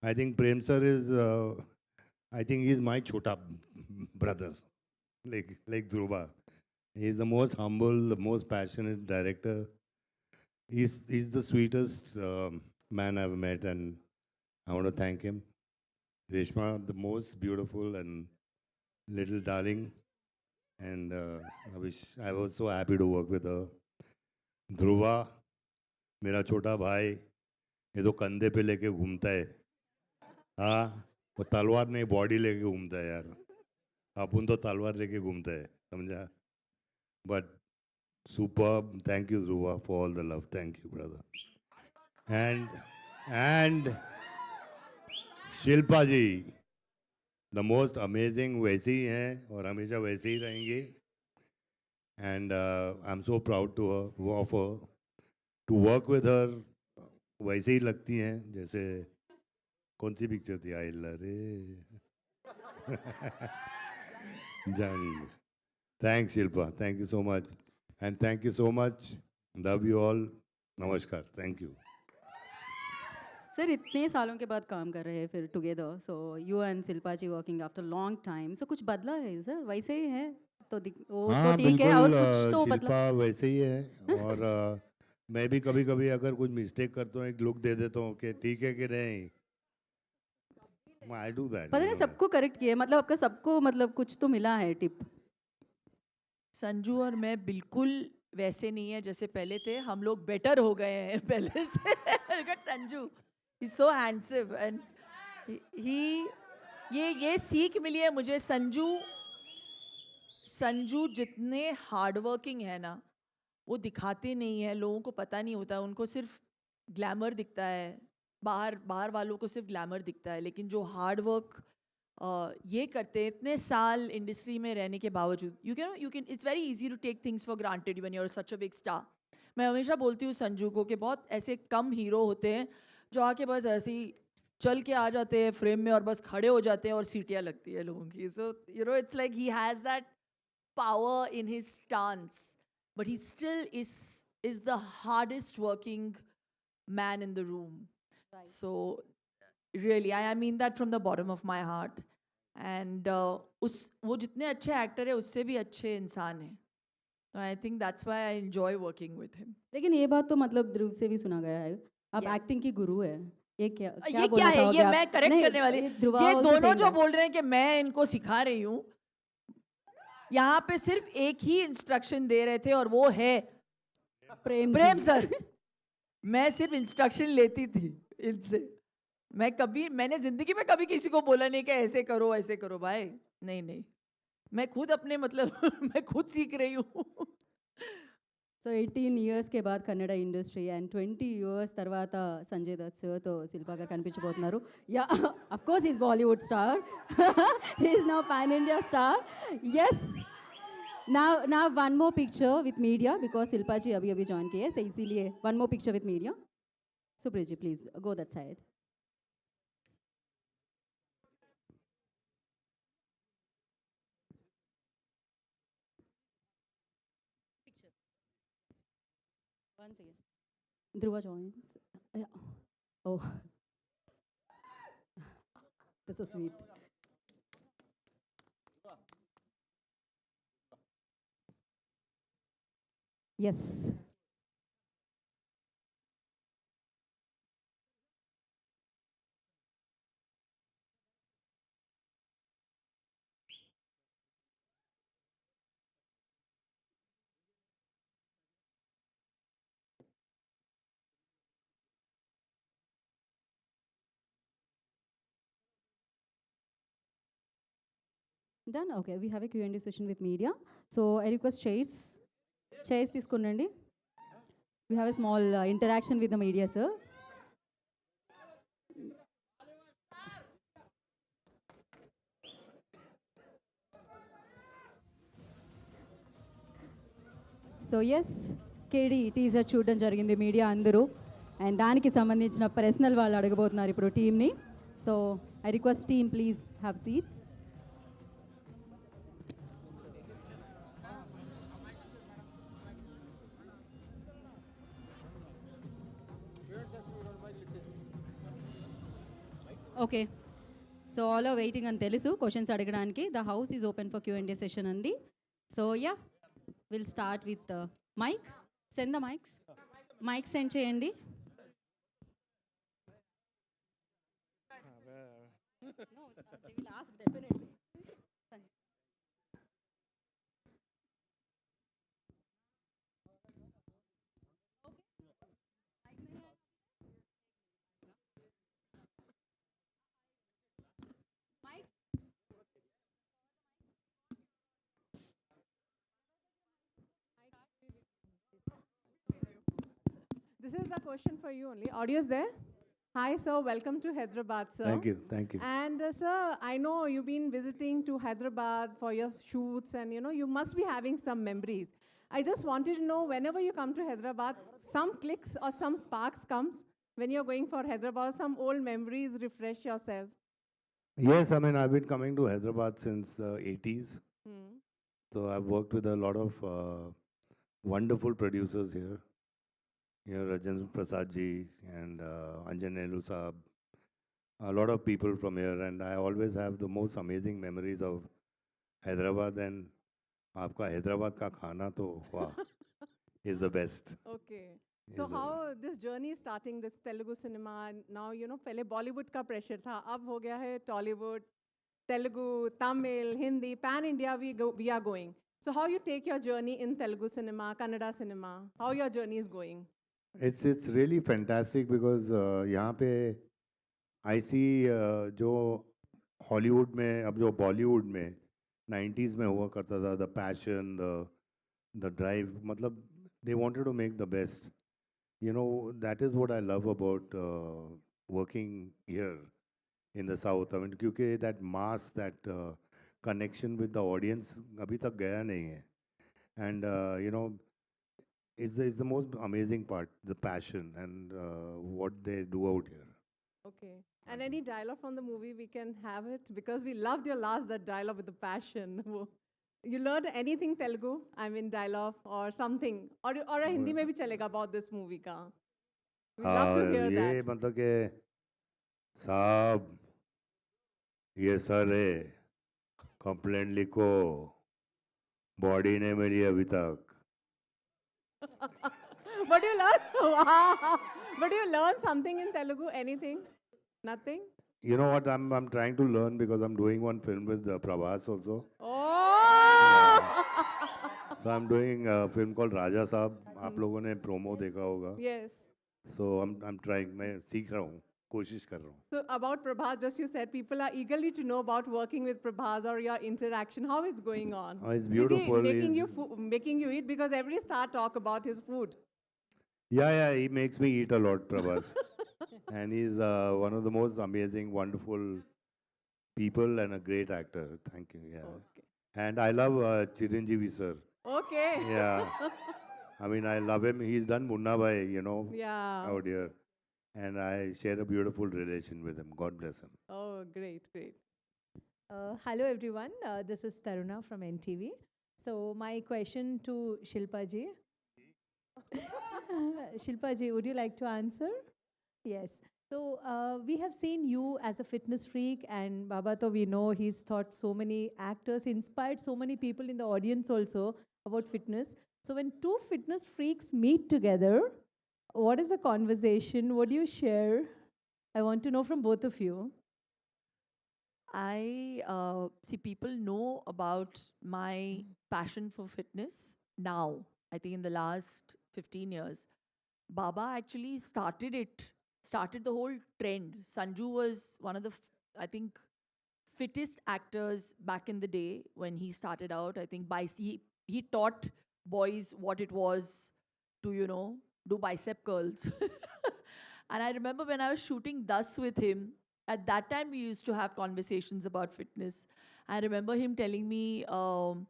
I think Prem sir is I think he's my chota brother, like Dhruva. He's the most humble, the most passionate director. He's the sweetest man I've met, and I want to thank him. Reshma, the most beautiful and little darling, and I was so happy to work with her. Dhruva, मेरा छोटा भाई, ये तो कंधे पे लेके घूमता है. हाँ, वो तलवार नहीं बॉडी लेके घूमता है यार. अपन तो तलवार लेके घूमता है, समझा? But superb. Thank you, Dhruva, for all the love. Thank you, brother. And Shilpa ji, the most amazing वैसे ही हैं और हमेशा वैसे ही रहेंगे. And I'm so proud to of her, to work with her. वैसे ही लगती हैं जैसे कौन सी पिक्चर थी, आई लरे जंग. Thanks Shilpa, thank you so much, and thank you so much. Love you all. नमस्कार, thank you. सर इतने सालों के बाद काम कर रहे हैं फिर together. So you and Shilpa ji working after long time. So कुछ बदला है सर? वैसे ही है तो वो तो हाँ ठीक है, और कुछ तो बदला. शिल्पा वैसे ही है. और मैं भी कभी कभी अगर कुछ मिस्टेक करता हूँ एक लुक दे देता हूँ कि ठीक है कि नहीं. I do that. पता नहीं सबको करेक्ट किया, मतलब आपका सबको मतलब कुछ तो मिला है टिप. संजू और मैं बिल्कुल वैसे नहीं है जैसे पहले थे. हम लोग बेटर हो गए हैं पहले से. Look at Sanju. He's so handsome and ये सीख मिली है मुझे. संजू जितने हार्ड वर्किंग है ना, वो दिखाते नहीं है, लोगों को पता नहीं होता. उनको सिर्फ ग्लैमर दिखता है, बाहर वालों को सिर्फ ग्लैमर दिखता है. लेकिन जो हार्ड वर्क ये करते हैं इतने साल इंडस्ट्री में रहने के बावजूद, you can it's very easy to take things for granted when you are such a big star. मैं हमेशा बोलती हूँ संजू को कि बहुत ऐसे कम हीरो होते हैं जो आके बस ऐसे ही चल के आ जाते हैं फ्रेम में और बस खड़े हो जाते हैं और सीटियाँ लगती है लोगों की. So you know it's like he has that power in his stance, but he still is the hardest working man in the room. So really I mean that from the bottom of my heart. And वो जितने अच्छे actor है उससे भी अच्छे इंसान हैं. I think that's why I enjoy working with him. लेकिन ये बात तो मतलब ध्रुव से भी सुना गया है आप Yes. एक्टिंग की गुरु है ये क्या ये क्या क्या बोलना है चाहोगे ये आप? मैं करेक्ट नहीं, करने वाली ये ध्रुवा ये also दोनों saying जो that. बोल रहे हैं कि मैं इनको सिखा रही हूँ, यहाँ पे सिर्फ एक ही इंस्ट्रक्शन दे रहे थे और वो है प्रेम प्रेम जी। सर। मैं सिर्फ इंस्ट्रक्शन लेती थी इनसे। मैंने जिंदगी में कभी किसी को बोला नहीं कि ऐसे करो भाई। नहीं नहीं, मैं खुद अपने मतलब मैं खुद सीख रही हूँ। సో 18 ఇయర్స్ కే బాద్ కన్నడ ఇండస్ట్రీ అండ్ 20 ఇయర్స్ తర్వాత సంజయ్ దత్ సార్తో శిల్పా గారు కనిపించబోతున్నారు. Yeah of course is Bollywood star he is now pan India star. Yes now one more picture with media because Shilpa ji abhi join kiye so इसीलिए one more picture with media. Supreet ji please go that side. Picture once again. Dhruva joins. Yeah. Oh, that's so sweet. Yes. Done. Okay, we have a Q&A session with media. So I request chairs తీసుకునండి. We have a small interaction with the media, sir. So yes KD teaser చూడడం జరిగింది media అందరూ and దానికి సంబంధించిన ప్రశ్నలు వాళ్ళు అడగబోతున్నారు ఇప్పుడు టీమ్ని. So I request team please have seats. Okay so all are waiting అని తెలుసు క్వశ్చన్స్ అడగడానికి. The house is open for Q&A session అంది. So yeah will start with mic. Send the mic send చేయండి. This is a question for you only. Audio's there? Hi, sir. Welcome to Hyderabad, sir. Thank you, thank you. And sir, I know you've been visiting to Hyderabad for your shoots, and you must be having some memories. I just wanted to know, whenever you come to Hyderabad, some clicks or some sparks comes when you're going for Hyderabad, some old memories refresh yourself. Yes, I mean, I've been coming to Hyderabad since the 80s. Hmm. So I've worked with a lot of wonderful producers here. Rajendra Prasad ji and Anjan Nehru Saab. A lot of people from here, and I always have the most amazing memories of Hyderabad. And आपका हैदराबाद का खाना तो वाह is the best. Okay. So Is the how this journey is starting, this Telugu cinema, now, पहले Bollywood का pressure था, अब हो गया है Tollywood, Telugu, Tamil, Hindi, pan-India we are going. So how you take your journey in Telugu cinema, Kannada cinema, how your journey is going? It's really fantastic because यहाँ पे I see जो Hollywood में अब जो बॉलीवुड में 90s में हुआ करता था, the passion, the drive, मतलब they wanted to make the best. That is what I love about working here in the South. I mean, क्योंकि that mass, that connection with the audience अभी तक गया नहीं है. And it's the most amazing part, the passion and what they do out here. Okay. And any dialogue from the movie, we can have it? Because we loved your that dialogue with the passion. You learned anything Telugu? I mean, dialogue or something? Or a Hindi में भी चलेगा about this movie का? We'd love to hear ये that. मतलब कि साहब ये sir है, कंप्लेंट लिखो, बॉडी नहीं मिली अभी तक, But you learn, wow. But you learn something in Telugu, anything? Nothing? You know what? I'm trying to learn because I'm doing one film with Prabhas also. Oh! So I'm doing a film called Raja Saab. आप लोगों ने promo देखा होगा. Yes. So I'm trying. मैं सीख रहा हूँ. कोशिश कर रहा हूँ. So about Prabhas, just you said people are eagerly to know about working with Prabhas or your interaction. How it's going on? Oh, it's Is beautiful. he making He's- you making you eat because every star talk about his food. Yeah, he makes me eat a lot, Prabhas. And he's one of the most amazing, wonderful people and a great actor. Thank you. Yeah. Okay. And I love Chiranjeevi sir. Okay. Yeah. I mean, I love him. He's done Munna Bhai, Yeah. out here. And I share a beautiful relation with him. God bless him. Oh, great, great. Hello everyone, this is Taruna from NTV. So my question to Shilpa ji. Shilpa ji, would you like to answer? Yes. So we have seen you as a fitness freak, and Baba to we know he's taught so many actors, inspired so many people in the audience also about fitness. So when two fitness freaks meet together, what is the conversation? What do you share? I want to know from both of you. I see people know about my passion for fitness now. I think in the last 15 years, Baba actually started the whole trend. Sanju was one of the, I think, fittest actors back in the day when he started out. I think he taught boys what it was to, do bicep curls. And I remember when I was shooting Thus with him, at that time we used to have conversations about fitness. I remember him telling me to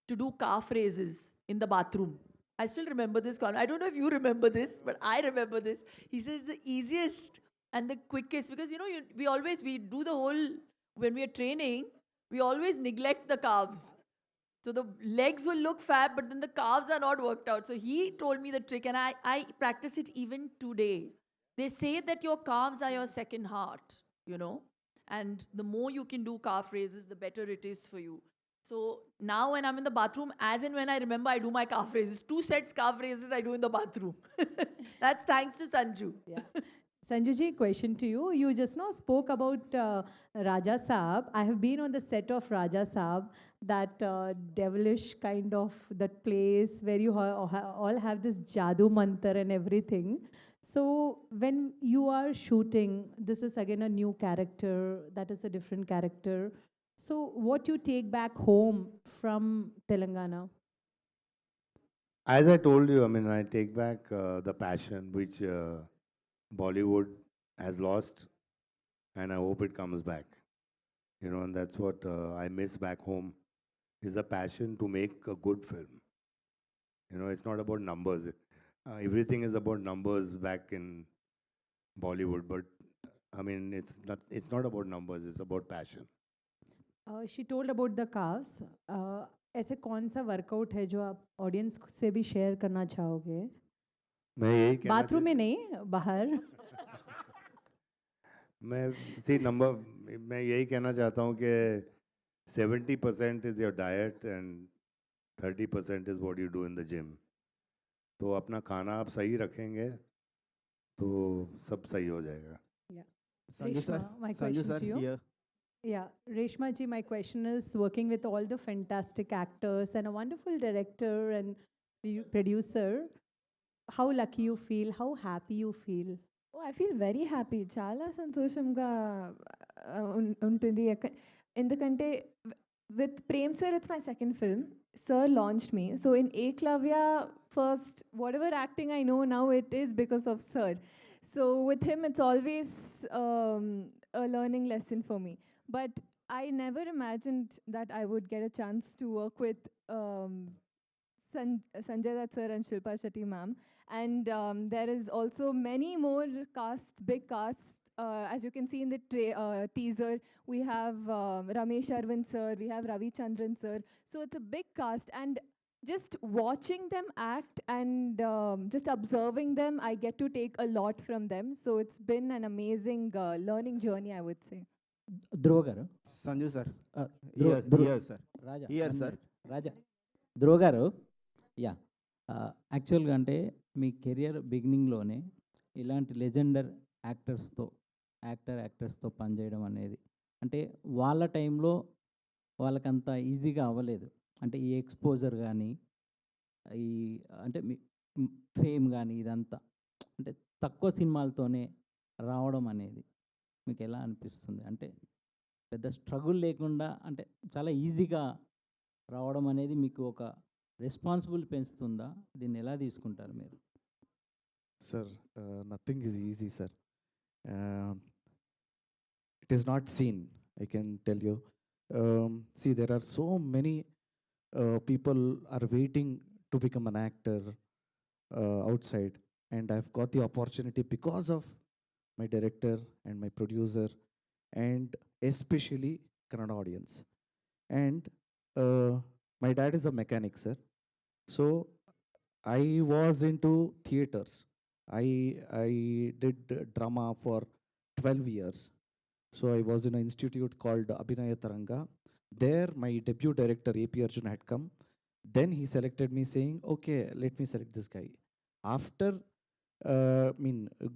do calf raises in the bathroom. I still remember this. I don't know if you remember this, but I remember this. He says the easiest and the quickest, because we do the whole, when we are training, we always neglect the calves. So the legs will look fat, but then the calves are not worked out. So he told me the trick, and I practice it even today. They say that your calves are your second heart, and the more you can do calf raises, the better it is for you. So now when I'm in the bathroom, as and when I remember, I do my calf raises. 2 sets calf raises I do in the bathroom. That's thanks to Sanju. Yeah. Sanju ji, question to you. You just now spoke about Raja Saab. I have been on the set of Raja Saab, that devilish kind of that place where you all have this Jadoo Mantar and everything. So when you are shooting, this is again a new character, that is a different character. So what you take back home from Telangana? As I told you, I mean, I take back the passion which Bollywood has lost, and I hope it comes back. And that's what I miss back home, is the passion to make a good film. It's not about numbers. Everything is about numbers back in Bollywood, but I mean, it's not about numbers, it's about passion. She told about the calves. ऐसे कौन सा workout है जो आप audience से भी share करना चाहोगे? मैं यही कहना बाथरूम में नहीं, बाहर. मैं यही कहना चाहता हूँ कि 70% is your diet and 30% is what you do in the gym. तो अपना खाना आप सही रखेंगे तो सब सही हो जाएगा. Reshma, my question to you. Yeah, Reshma ji, my question is, working with all the fantastic actors and a wonderful director and producer, how lucky you feel, how happy you feel? Oh, I feel very happy. చాలా సంతోషంగా ఉంటుంది. ఎందుకంటే with Prem sir, it's my second film. Sir launched me. So in Eklavya, first, whatever acting I know now, it is because of sir. So with him, it's always a learning lesson for me. But I never imagined that I would get a chance to work with Sanjay Dutt sir and Shilpa Shetty ma'am. And there is also many more casts, big casts. As you can see in the teaser, we have Ramesh Arvind sir, we have Ravi Chandran sir. So it's a big cast. And just watching them act and just observing them, I get to take a lot from them. So it's been an amazing learning journey, I would say. Dhruva garu, Sanju sir, Dhruva here sir, Raja, here sir. Raja, Dhruva garu, yeah, యాక్చువల్గా అంటే మీ career బిగినింగ్లోనే ఇలాంటి Legender యాక్టర్స్తో పనిచేయడం అనేది అంటే వాళ్ళ టైంలో వాళ్ళకంత ఈజీగా అవ్వలేదు. అంటే ఈ ఎక్స్పోజర్ కానీ ఈ అంటే మీ ఫేమ్ కానీ ఇదంతా అంటే తక్కువ సినిమాలతోనే రావడం అనేది మీకు ఎలా అనిపిస్తుంది? అంటే పెద్ద స్ట్రగుల్ లేకుండా అంటే చాలా ఈజీగా రావడం అనేది మీకు ఒక రెస్పాన్సిబుల్ పెంచుతుందా? దీన్ని ఎలా తీసుకుంటారు మీరు? Sir, nothing is easy, sir. Um, it is not seen, I can tell you. See, there are so many people are waiting to become an actor outside, and I've got the opportunity because of my director and my producer, and especially Kannada audience. And my dad is a mechanic, sir. So I was into theaters. I did drama for 12 years. So I was in an institute called Abhinaya Taranga. There my debut director AP Arjun had come. Then he selected me saying, okay, let me select this guy. After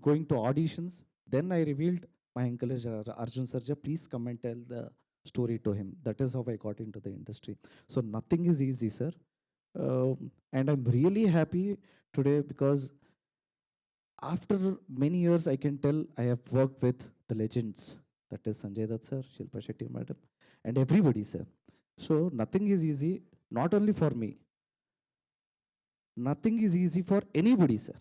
going to auditions, then I revealed my uncle is Arjun Sarja, please come and tell the story to him. That is how I got into the industry. So nothing is easy, sir. And I'm really happy today because after many years, I can tell I have worked with the legends. That is Sanjay Dutt sir, Shilpa Shetty madam, and everybody, sir. So nothing is easy, not only for me. Nothing is easy for anybody, sir.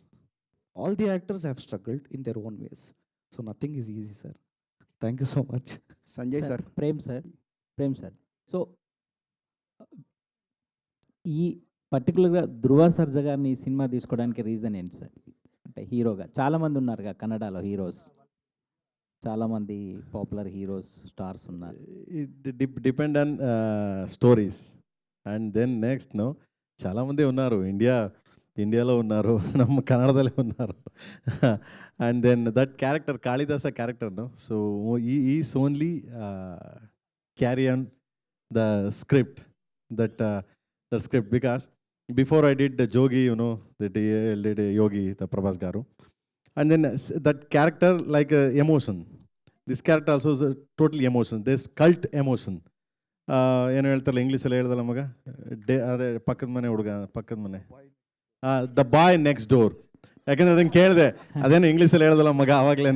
All the actors have struggled in their own ways. So nothing is easy, sir. Thank you so much. Sanjay sir Prem sir so ఈ పర్టికులర్గా ధృవ సర్జా గారిని ఈ cinema తీసుకోవడానికి reason ఏంటి sir? అంటే హీరోగా చాలామంది ఉన్నారుగా కన్నడలో హీరోస్, చాలామంది పాపులర్ హీరోస్ స్టార్స్ ఉన్నారు. Depend on stories and then next చాలామంది ఉన్నారు, ఇండియాలో ఉన్నారు, ನಮ್ಮ కన్నడದಲ್ಲೇ ఉన్నారు. And then that character Kalidasa character so is only carry on the script that script because before I did the Jogi, that he did Yogi, the Prabhas Garu, and then that character like emotion. This character also is a totally emotion. There's cult emotion. ಏನು ಹೇಳ್ತಾರಲ್ಲ ಇಂಗ್ಲೀಷಲ್ಲಿ ಹೇಳ್ದಲ್ಲ ಮಗ, ಅದೇ ಪಕ್ಕದ ಮನೆ the boy next door. ಯಾಕಂದ್ರೆ ಅದನ್ನು ಕೇಳಿದೆ, ಅದೇನು ಇಂಗ್ಲೀಷಲ್ಲಿ ಹೇಳ್ದಲ್ಲ ಮಗ ಆವಾಗಲೇ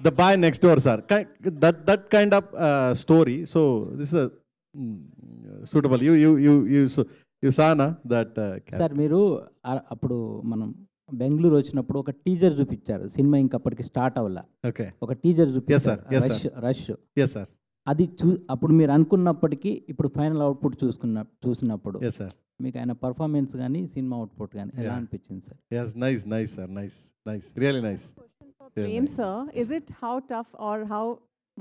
the boy next door sir, that kind of story. So this is suitable. You saw na that sir మీరు అప్పుడు మనం బెంగళూరు వచ్చినప్పుడు ఒక టీజర్ చూపించారు, సినిమా ఇంకప్పటికి స్టార్ట్ అవ్వాల. ఓకే, ఒక టీజర్ చూపించారు, రష్. yes sir, అది అప్పుడు మీరు అనుకున్నప్పటికీ ఇప్పుడు ఫైనల్ అవుట్పుట్ చూసినప్పుడు yes sir, మీకు ఆయన పర్ఫార్మెన్స్ కానీ సినిమా అవుట్పుట్ కానీ ఎలా అనిపించింది sir? yes, nice sir, nice, really nice. Prem sir, is it how tough or how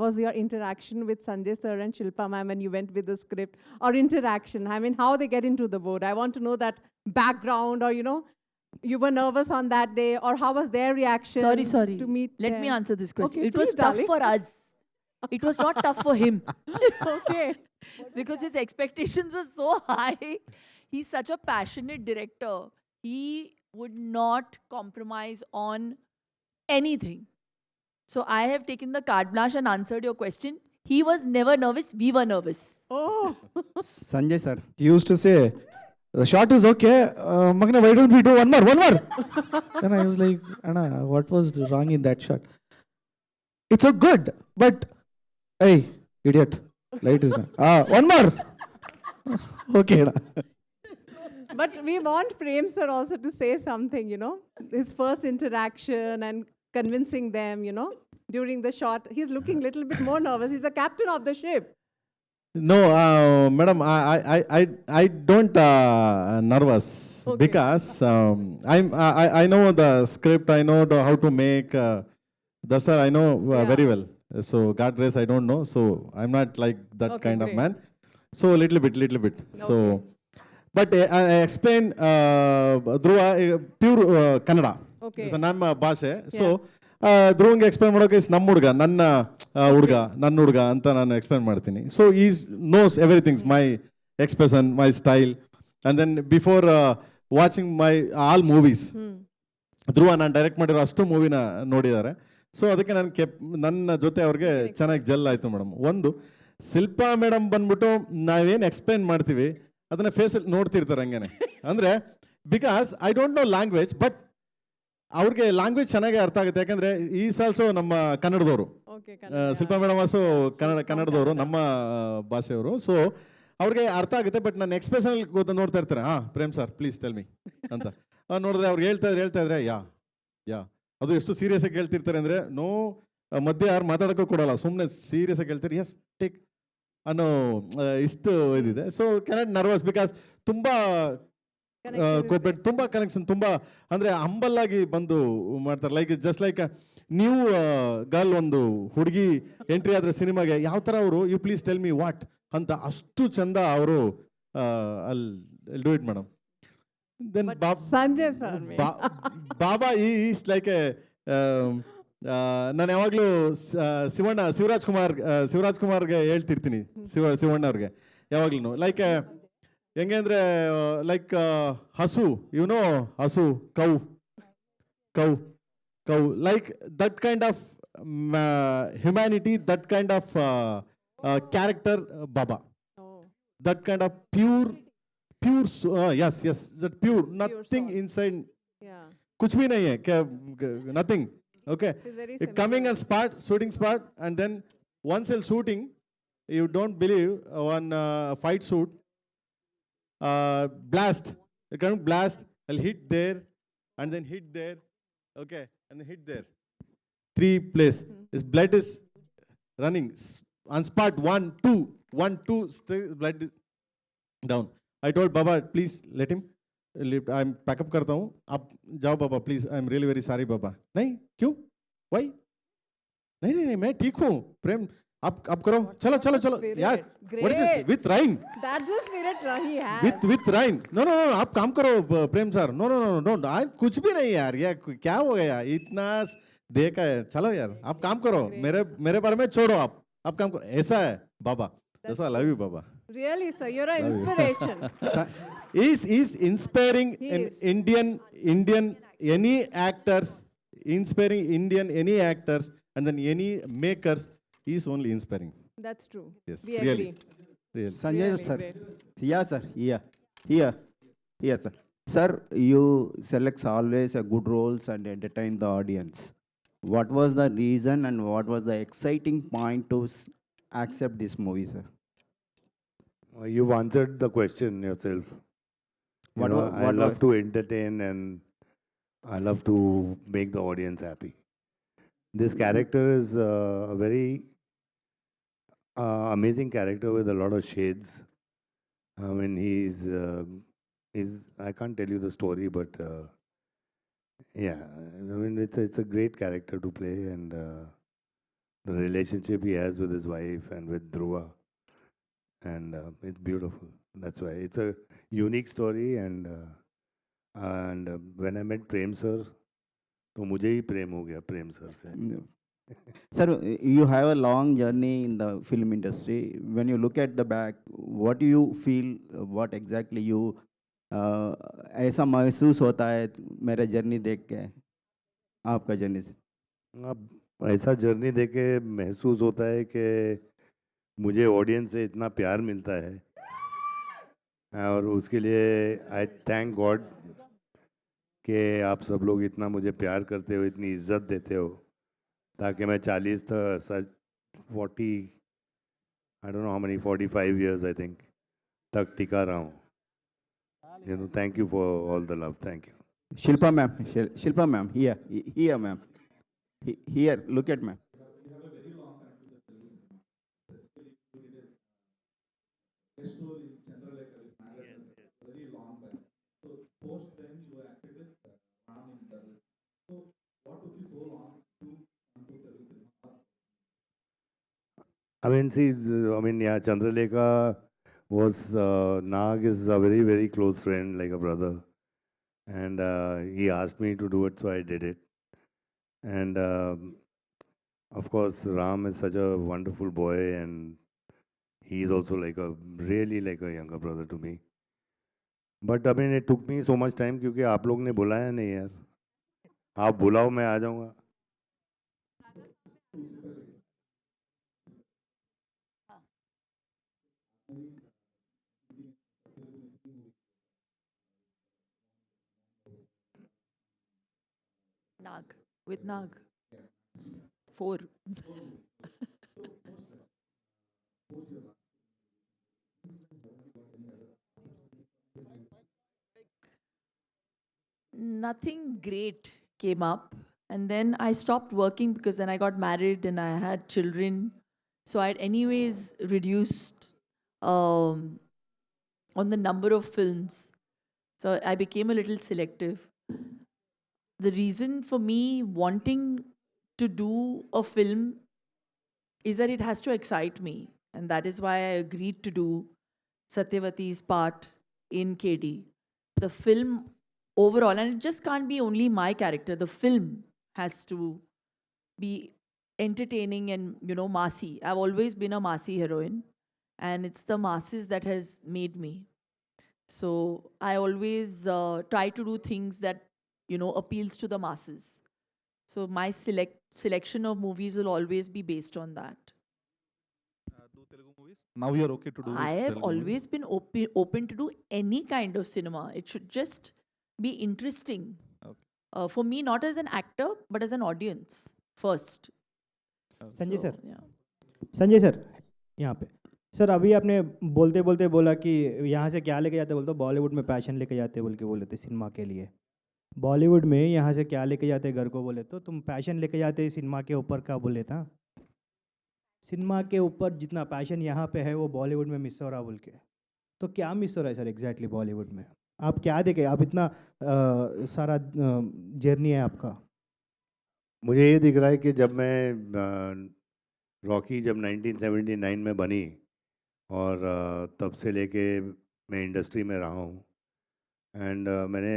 was your interaction with Sanjay sir and Shilpa ma'am when you went with the script, or interaction? I mean, how they get into the boat. I want to know that background, or you were nervous on that day, or how was their reaction? Sorry. To meet Let them? me answer this question. Okay, It was please, tough darling. for us. It was not tough for him. Okay. Because his expectations were so high. He's such a passionate director. He would not compromise on anything. So I have taken the carte blanche and answered your question. He was never nervous. We were nervous. Oh. Sanjay sir, he used to say, the shot is okay, Magna, why don't we do one more? Then I was like, Anna, what was wrong in that shot? It's so good, but hey, idiot, light is not. One more. Okay. But we want Prem sir also to say something, his first interaction and convincing them, during the shot. He's looking a little bit more nervous. He's the captain of the ship. No, madam, I don't nervous. Okay. Because I know the script, I know how to make. That's why I know very well. So God grace, I don't know. So I'm not like that Okay, kind of great. man. So little bit. So, but I explain Dhruva pure Kannada. Okay. It's ನಮ್ಮ ಭಾಷೆ. So ಧ್ರುವಂಗೆ explain ಮಾಡೋಕೆ ನಮ್ಮ ಹುಡುಗ, ನನ್ನ ಹುಡುಗ ಅಂತ ನಾನು explain ಮಾಡ್ತೀನಿ. So is knows everythings, my expression, my style, And then before watching my all movies, Dhruva ನಾನು ಡೈರೆಕ್ಟ್ ಮಾಡಿರೋ ಅಷ್ಟು ಮೂವಿನ ನೋಡಿದ್ದಾರೆ. ಸೊ ಅದಕ್ಕೆ ನಾನು ನನ್ನ ಜೊತೆ ಅವ್ರಿಗೆ ಚೆನ್ನಾಗಿ ಜೆಲ್ ಆಯಿತು ಮೇಡಮ್. ಒಂದು ಶಿಲ್ಪಾ ಮೇಡಮ್ ಬಂದ್ಬಿಟ್ಟು ನಾವೇನು ಎಕ್ಸ್ಪ್ಲೈನ್ ಮಾಡ್ತೀವಿ ಅದನ್ನ ಫೇಸಲ್ಲಿ ನೋಡ್ತಿರ್ತಾರೆ ಹಂಗೇನೆ. ಅಂದರೆ because I don't know language, but ಅವ್ರಿಗೆ ಲ್ಯಾಂಗ್ವೇಜ್ ಚೆನ್ನಾಗಿ ಅರ್ಥ ಆಗುತ್ತೆ. ಯಾಕಂದರೆ ಈಸ್ ಆಲ್ಸೋ ನಮ್ಮ ಕನ್ನಡದವರು, ಶಿಲ್ಪಾ ಮೇಡಮ್ ಆಲ್ಸೋ ಕನ್ನಡದವರು, ನಮ್ಮ ಭಾಷೆಯವರು. ಸೊ ಅವ್ರಿಗೆ ಅರ್ಥ ಆಗುತ್ತೆ. ಬಟ್ ನಾನು ಎಕ್ಸ್ಪ್ರೆಷನಲ್ಲಿ ನೋಡ್ತಾ ಇರ್ತಾರೆ, ಪ್ರೇಮ್ ಸರ್ ಪ್ಲೀಸ್ ಟೆಲ್ ಮಿ ಅಂತ ನೋಡಿದ್ರೆ ಅವ್ರು ಹೇಳ್ತಾ ಇದ್ರೆ ಯಾ ಅದು ಎಷ್ಟು ಸೀರಿಯಸ್ ಆಗಿ ಕೇಳ್ತಿರ್ತಾರೆ ಅಂದರೆ ಮಧ್ಯೆ ಯಾರು ಮಾತಾಡೋಕ್ಕೂ ಕೊಡಲ್ಲ, ಸುಮ್ಮನೆ ಸೀರಿಯಸ್ ಆಗಿ ಹೇಳ್ತಾರೆ ಎಸ್ ಟೇಕ್ ಅನ್ನೋ ಇಷ್ಟು ಇದಿದೆ. ಸೊ ಕೆನಾಟ್ ನರ್ವಸ್ ಬಿಕಾಸ್ ತುಂಬ ಕೋಪರೇಟ್, ತುಂಬ ಕನೆಕ್ಷನ್, ತುಂಬ ಅಂದರೆ ಹಂಬಲ್ ಆಗಿ ಬಂದು ಮಾಡ್ತಾರೆ. Like just like new girl, ಒಂದು ಹುಡುಗಿ ಎಂಟ್ರಿ ಆದರೆ ಸಿನಿಮಾಗೆ ಯಾವ ಥರ ಅವರು you please tell me what ಅಂತ ಅಷ್ಟು ಚಂದ ಅವರು ಅಲ್ಲಿ do it madam. Then Sanjay sir, Baba is like a ನಾನು ಯಾವಾಗಲೂ ಶಿವರಾಜ್ ಕುಮಾರ್ಗೆ ಹೇಳ್ತಿರ್ತೀನಿ, ಶಿವಣ್ಣ ಅವ್ರಿಗೆ ಯಾವಾಗ್ಲೂ ಲೈಕ್ ಹೆಂಗೆ ಅಂದರೆ ಲೈಕ್ ಹಸು, ಹಸು, cow like that kind of humanity, that kind of character Baba, that kind of pure, yes, that pure, nothing inside, kuch bhi nahi hai, nothing, okay. Coming and shooting spot, and then once he'll shooting, you don't believe, one fight shoot, blast, you can blast, I'll hit there, and then hit there, okay, and then hit there, 3 place, his blood is running on spot, 1 2 straight blood is down. I told Baba, please let him. I'm pack up करता हूँ. आप जाओ बाबा, please. I'm really very sorry बाबा. नहीं, क्यों? Why? नहीं, मैं ठीक हूँ. प्रेम, आप करो. चलो. यार, what is this? With Ryan. That's the spirit he has. With Ryan. No. आप काम करो, प्रेम सर. No. कुछ भी नहीं यार. ये क्या हो गया? इतना देखा है. चलो यार, आप काम करो. मेरे बारे में छोड़ो आप काम करो. ऐसा है बाबा. That's why I love you, Baba. Really, sir, you're an inspiration. He's inspiring Indian any actors, inspiring Indian any actors, and then any makers. He's only inspiring. That's true. Yes, We really. agree. Sanjay Really sir. great. Yeah, sir. Here, sir. Sir, you select always a good roles and entertain the audience. What was the reason and what was the exciting point to accept this movie, sir? You've answered the question yourself. I love to entertain and I love to make the audience happy. This character is a very amazing character with a lot of shades. I mean, he's I can't tell you the story, but yeah, I mean, it's a great character to play, and the relationship he has with his wife and with Dhruva, and it's beautiful. That's why it's a unique story, and when I met Prem sir, तो मुझे ही प्रेम हो गया प्रेम sir से. Sir, you have a long journey in the film industry. When you look at the back, what do you feel? What exactly you ऐसा महसूस होता है मेरा जर्नी देख के, आपका जर्नी से? अब ऐसा जर्नी देख के महसूस होता है कि मुझे ऑडियंस से इतना प्यार मिलता है, और उसके लिए आई थैंक गॉड कि आप सब लोग इतना मुझे प्यार करते हो, इतनी इज्जत देते हो, ताकि मैं 40 40 I don't know how many 45 years I think तक टिका रहा हूँ. Thank you for all the love. Thank you. Shilpa ma'am, here ma'am. Here, look at ma'am. I mean, see, yeah, Chandralekha was, Nag is a very, very close friend, like a brother. And he asked me to do it, so I did it. And of course, Ram is such a wonderful boy, and he is also really like a younger brother to me. But I mean it took me so much time क्योंकि आप लोग ने बुलाया नहीं यार. आप बुलाओ मैं आ जाऊँगा. Nag. With Nag. 4. Nothing great came up. And then I stopped working because then I got married and I had children. So I'd anyways reduced on the number of films. So I became a little selective. The reason for me wanting to do a film is that it has to excite me. And that is why I agreed to do Satyavati's part in KD. The film overall, and it just can't be only my character, the film has to be entertaining and, you know, massy. I've always been a massy heroine, and it's the masses that has made me. So I always try to do things that, you know, appeals to the masses. So my selection of movies will always be based on that. Now you're okay to do I have Telugu movies? always been open to do any kind of cinema. It should just be interesting. Okay. For me, not as an actor, but as an audience first. Sanjay So, sir yeah. Sanjay sir यहाँ पे sir अभी आपने बोलते बोलते बोला कि यहाँ से क्या लेके जाते बोलते बॉलीवुड में पैशन लेके जाते बोल के बोले थे सिनेमा के लिए बॉलीवुड में यहाँ से क्या लेके जाते घर को बोले तो तुम पैशन लेके जाते सिनेमा के ऊपर का बोले था सिनेमा के ऊपर जितना पैशन यहाँ पे है वो बॉलीवुड में मिस हो रहा बोल के तो क्या मिस हो रहा है सर एग्जैक्टली बॉलीवुड में आप क्या देखे आप इतना सारा जर्नी है आपका मुझे ये दिख रहा है कि जब मैं रॉकी जब 1979 में बनी और तब से लेके मैं इंडस्ट्री में रहा हूँ एंड मैंने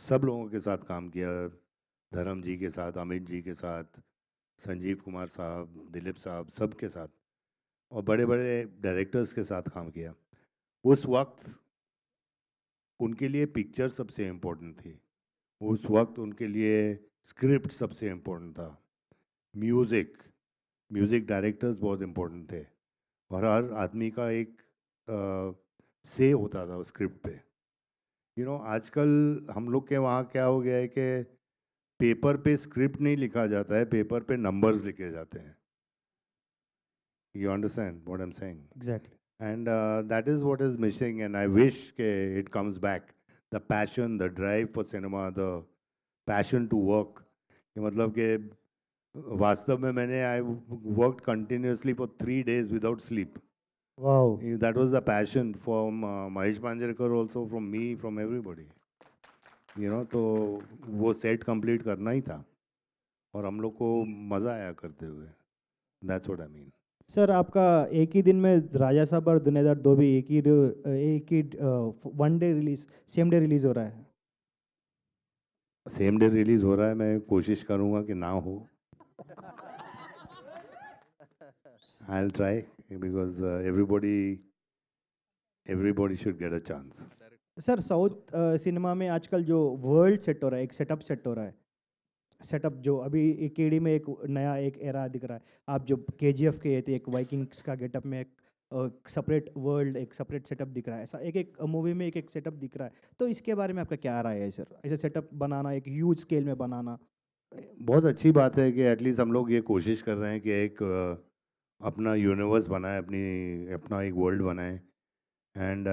सब लोगों के साथ काम किया धर्म जी के साथ अमित जी के साथ संजीव कुमार साहब दिलीप साहब सब के साथ और बड़े बड़े डायरेक्टर्स के साथ काम किया उस वक्त उनके लिए पिक्चर सबसे इम्पोर्टेंट थी उस वक्त उनके लिए स्क्रिप्ट सबसे इम्पोर्टेंट था म्यूज़िक डायरेक्टर्स बहुत इम्पोर्टेंट थे और हर आदमी का एक से होता था स्क्रिप्ट पे यू नो आजकल हम लोग के वहाँ क्या हो गया है कि पेपर पे स्क्रिप्ट नहीं लिखा जाता है पेपर पे नंबर्स लिखे जाते हैं you understand what I am saying exactly and that is what is missing and I wish it comes back the passion the drive for cinema the passion to work कि मतलब कि वास्तव में मैंने I worked continuously for 3 days without sleep wow that was the passion from Mahesh Manjrekar also from me from everybody you know तो वो set complete करना ही था और हम लोग को मज़ा आया करते हुए that's what I mean sir आपका एक ही दिन में राजा साहब और दुनियादार 2 भी एक ही one day release same day release हो रहा है सेम डे रिलीज हो रहा है मैं कोशिश करूंगा कि ना हो I will try because everybody should get a chance sir south cinema में आजकल जो वर्ल्ड सेट हो रहा है एक सेटअप सेट हो रहा है सेटअप जो अभी एक केडी में एक नया एक एरा दिख रहा है आप जो केजीएफ के थे एक वाइकिंग्स का गेटअप में एक सेपरेट वर्ल्ड एक सेपरेट सेटअप दिख रहा है ऐसा एक मूवी में एक सेटअप दिख रहा है तो इसके बारे में आपका क्या राय है सर ऐसे सेटअप बनाना एक ह्यूज स्केल में बनाना बहुत अच्छी बात है कि एटलीस्ट हम लोग ये कोशिश कर रहे हैं कि एक अपना यूनिवर्स बनाए अपना एक वर्ल्ड बनाए एंड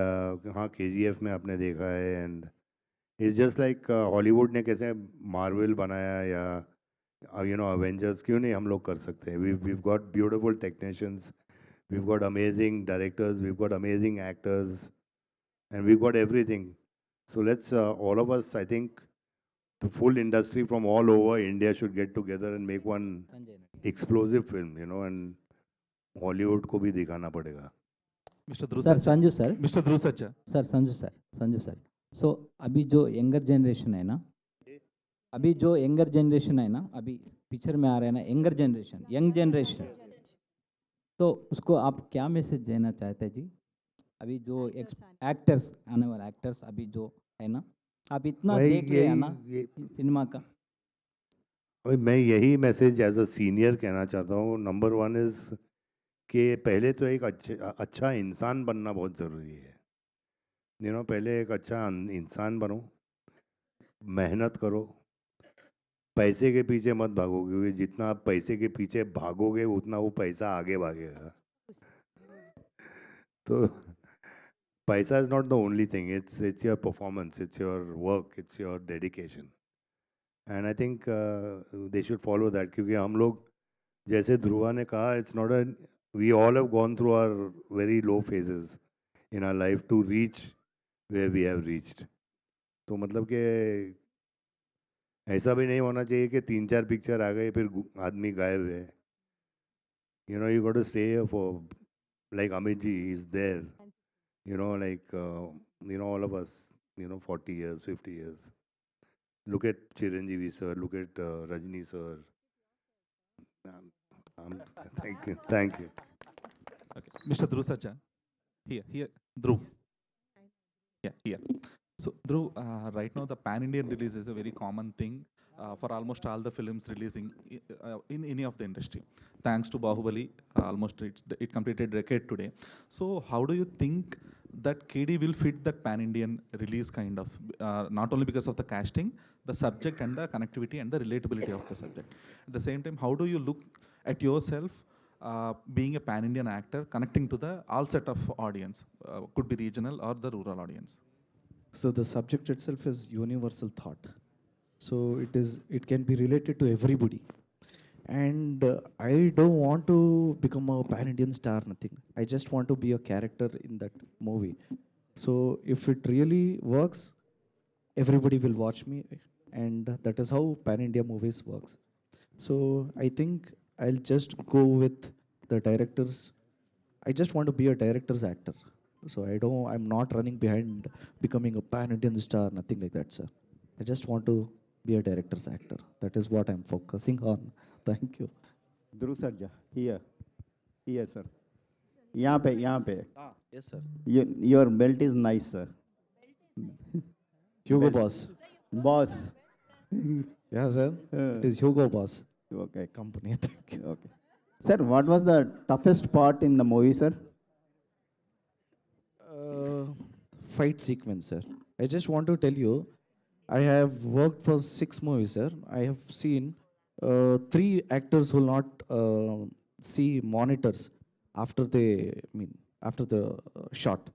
हाँ केजीएफ में आपने देखा है and it's just like Hollywood ने कैसे मार्वल बनाया या यू नो अवेंजर्स क्यों नहीं हम लोग कर सकते हैं we've got beautiful technicians we've got amazing directors we've got amazing actors and we've got everything so let's all of us I think the full industry from all over India should get together and make one explosive film you know and Hollywood को भी दिखाना पड़ेगा mister ध्रुव sir Sanju sir mister ध्रुव सच्चा sir Sanju sir so अभी जो younger generation है ना अभी पिक्चर में आ रहा है ना यंग जनरेशन तो उसको आप क्या मैसेज देना चाहते हैं जी अभी जो एक्टर्स आने वाले एक्टर्स अभी जो है ना, आप इतना भाई देख लिया यही- ना ये- सिनेमा का। भाई मैं यही मैसेज एज अ सीनियर कहना चाहता हूँ। नंबर वन इज़ कि पहले तो एक अच्छा इंसान बनना बहुत ज़रूरी है। पहले एक अच्छा इंसान बनो, मेहनत करो, पैसे के पीछे मत भागो, क्योंकि जितना आप पैसे के पीछे भागोगे उतना वो पैसा आगे भागेगा। तो पैसा is not the only thing, it's your performance, it's your work, it's your dedication, and I think they should follow that. क्योंकि हम लोग, जैसे ध्रुवा ने कहा, it's not a, we all have gone through our very low phases in our life to reach where we have reached. तो मतलब कि ऐसा भी नहीं होना चाहिए कि 3-4 पिक्चर आ गए फिर आदमी गायब है। You got to stay for, like Amit ji is there, like all of us, 40 years, 50 years. Look at Chiranjeevi sir, look at Rajni sir. Thank you. Okay. Mr. Dhruv Sarja. Here, Dhruv. Yeah, here. So, Dhruv, right now the pan-Indian release is a very common thing for almost all the films releasing in any of the industry. Thanks to Bahubali, almost it completed decade today. So, how do you think that KD will fit that pan-Indian release kind of, not only because of the casting, the subject and the connectivity and the relatability of the subject. At the same time, how do you look at yourself being a pan-Indian actor, connecting to the all set of audience, could be regional or the rural audience? So the subject itself is universal thought. So it can be related to everybody. And I don't want to become a pan-Indian star, nothing. I just want to be a character in that movie. So if it really works, everybody will watch me, and that is how pan-India movies works. So I think I'll just go with the directors. I just want to be a director's actor. So I'm not running behind becoming a pan-Indian star, nothing like that, sir. I just want to be a director's actor. That is what I'm focusing on. Thank you. Dhruv Sarja, here, sir. यहाँ पे. Yes, sir. Your belt is nice, sir. Hugo Belt. Boss. Boss. Yeah, sir. It is Hugo Boss Okay. company. Thank you. Okay. Sir, what was the toughest part in the movie, sir? Fight sequence, sir. I just want to tell you, I have worked for 6 movies, sir. I have seen 3 actors who will not see monitors after after the shot.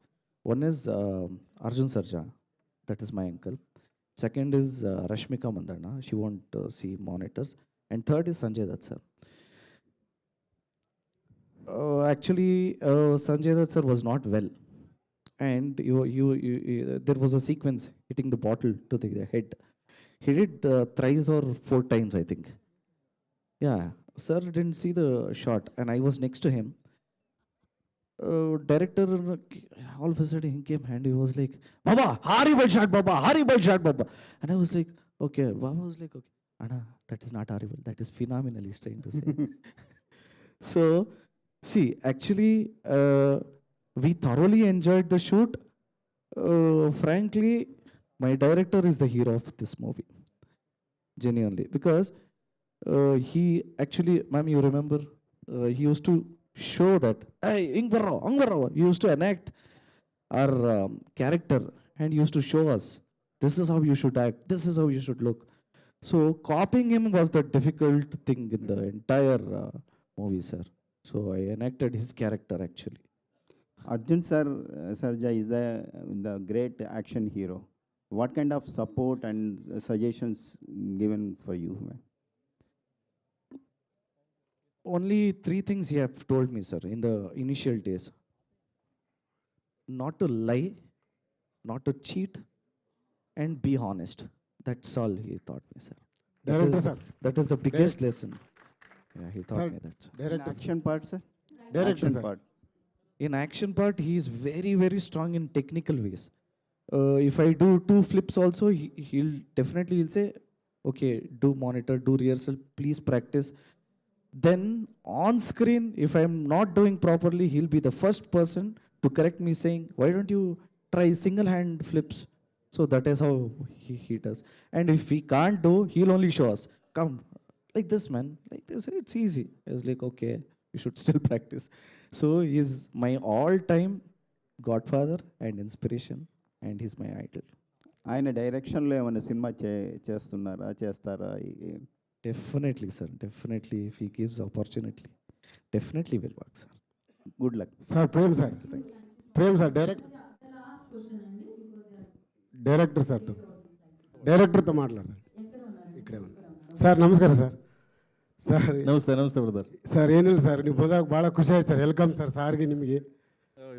One is Arjun Sarja, that is my uncle. Second is Rashmika Mandana, she won't see monitors. And third is Sanjay Dutt, sir. Actually, Sanjay Dutt, sir, was not well. And there was a sequence hitting the bottle to the head. He did thrice or 4 times, I think. Yeah, sir didn't see the shot, and I was next to him. Director, all of a sudden he came and he was like, "Baba, horrible shot, Baba, horrible shot, Baba." And I was like, okay. Baba was like, okay, Anna, that is not horrible, that is phenomenal, he's trying to say. So, see, actually, we thoroughly enjoyed the shoot. Frankly, my director is the hero of this movie. Genuinely. Because he actually, ma'am, you remember, he used to show that, hey, Ingvarro, he used to enact our character and he used to show us, this is how you should act, this is how you should look. So copying him was the difficult thing in the entire movie, sir. So I enacted his character actually. Arjun Sarja is the great action hero. What kind of support and suggestions given for you, man? Only 3 things he have told me, sir, in the initial days. Not to lie, not to cheat, and be honest. That's all he taught me, sir. That is the biggest lesson. Yeah, he taught me that. In action part, sir? Director, sir. Part. In action part, he is very, very strong in technical ways. If I do 2 flips also, he'll say, okay, do monitor, do rehearsal, please practice. Then on screen, if I'm not doing properly, he'll be the first person to correct me, saying, "Why don't you try single hand flips?" So that is how he does. And if he can't do, he'll only show us, "Come, like this, man, like this, it's easy." I was like, okay, we should still practice. So he's my all-time godfather and inspiration, and he's my idol. ఆయన డైరెక్షన్లో ఏమైనా cinema చేస్తారా? Definitely, sir. Definitely, if he gives opportunity, definitely will work, sir. Good luck. Sir Prem sir, Prem sir, director సార్తో, డైరెక్టర్తో మాట్లాడతాను. ఇక్కడే sir ನಮಸ್ಕಾರ sir. Sir ನಮಸ್ತೆ ನಮಸ್ತೆ ಬ್ರದರ್. ಸರ್ ಏನಿಲ್ಲ ಸರ್, ನೀವು ಬಂದಾಗ ಭಾಳ ಖುಷಿ ಆಯ್ತು ಸರ್. ವೆಲ್ಕಮ್ ಸರ್ ಸಾರ್ಗೆ ನಿಮಗೆ.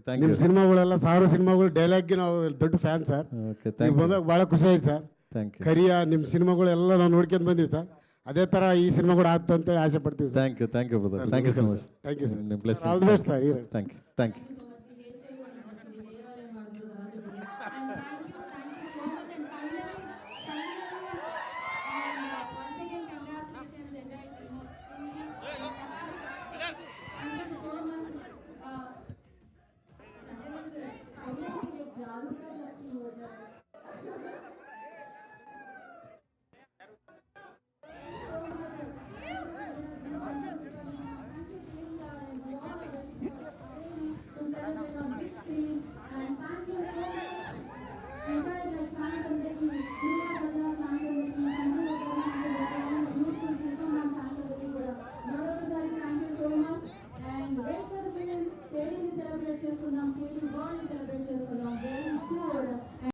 ಥ್ಯಾಂಕ್ ನಿಮ್ಮ ಯು. ಸಿನಿಮಾಗಳೆಲ್ಲ ಸಾವಿರ ಸಿನಿಮಾಗಳು ಡೈಲಾಗ್ಗೆ ನಾವು ದೊಡ್ಡ ಫ್ಯಾನ್ ಸರ್. ಓಕೆ, ನೀವು ಥ್ಯಾಂಕ್ ಯು. ಬಂದಾಗ ಭಾಳ ಖುಷಿ ಆಯ್ತು ಸರ್. Thank you. ಕರಿಯ ನಿಮ್ಮ ಸಿನಿಮಾಗಳೆಲ್ಲ ನಾವು ನೋಡ್ಕೊಂಡು ಬಂದೀವಿ ಸರ್. ಅದೇ ಥರ ಈ ಸಿನಿಮಾ ಕೂಡ ಆಗ್ತಾ ಅಂತೇಳಿ ಆಸೆ ಪಡ್ತೀವಿ sir. Thank you brother. Thank you so much. Thank you sir. ನಿಮ್ಮ blessings. All the best sir. Thank you. Thank you. చేసుకుందాం.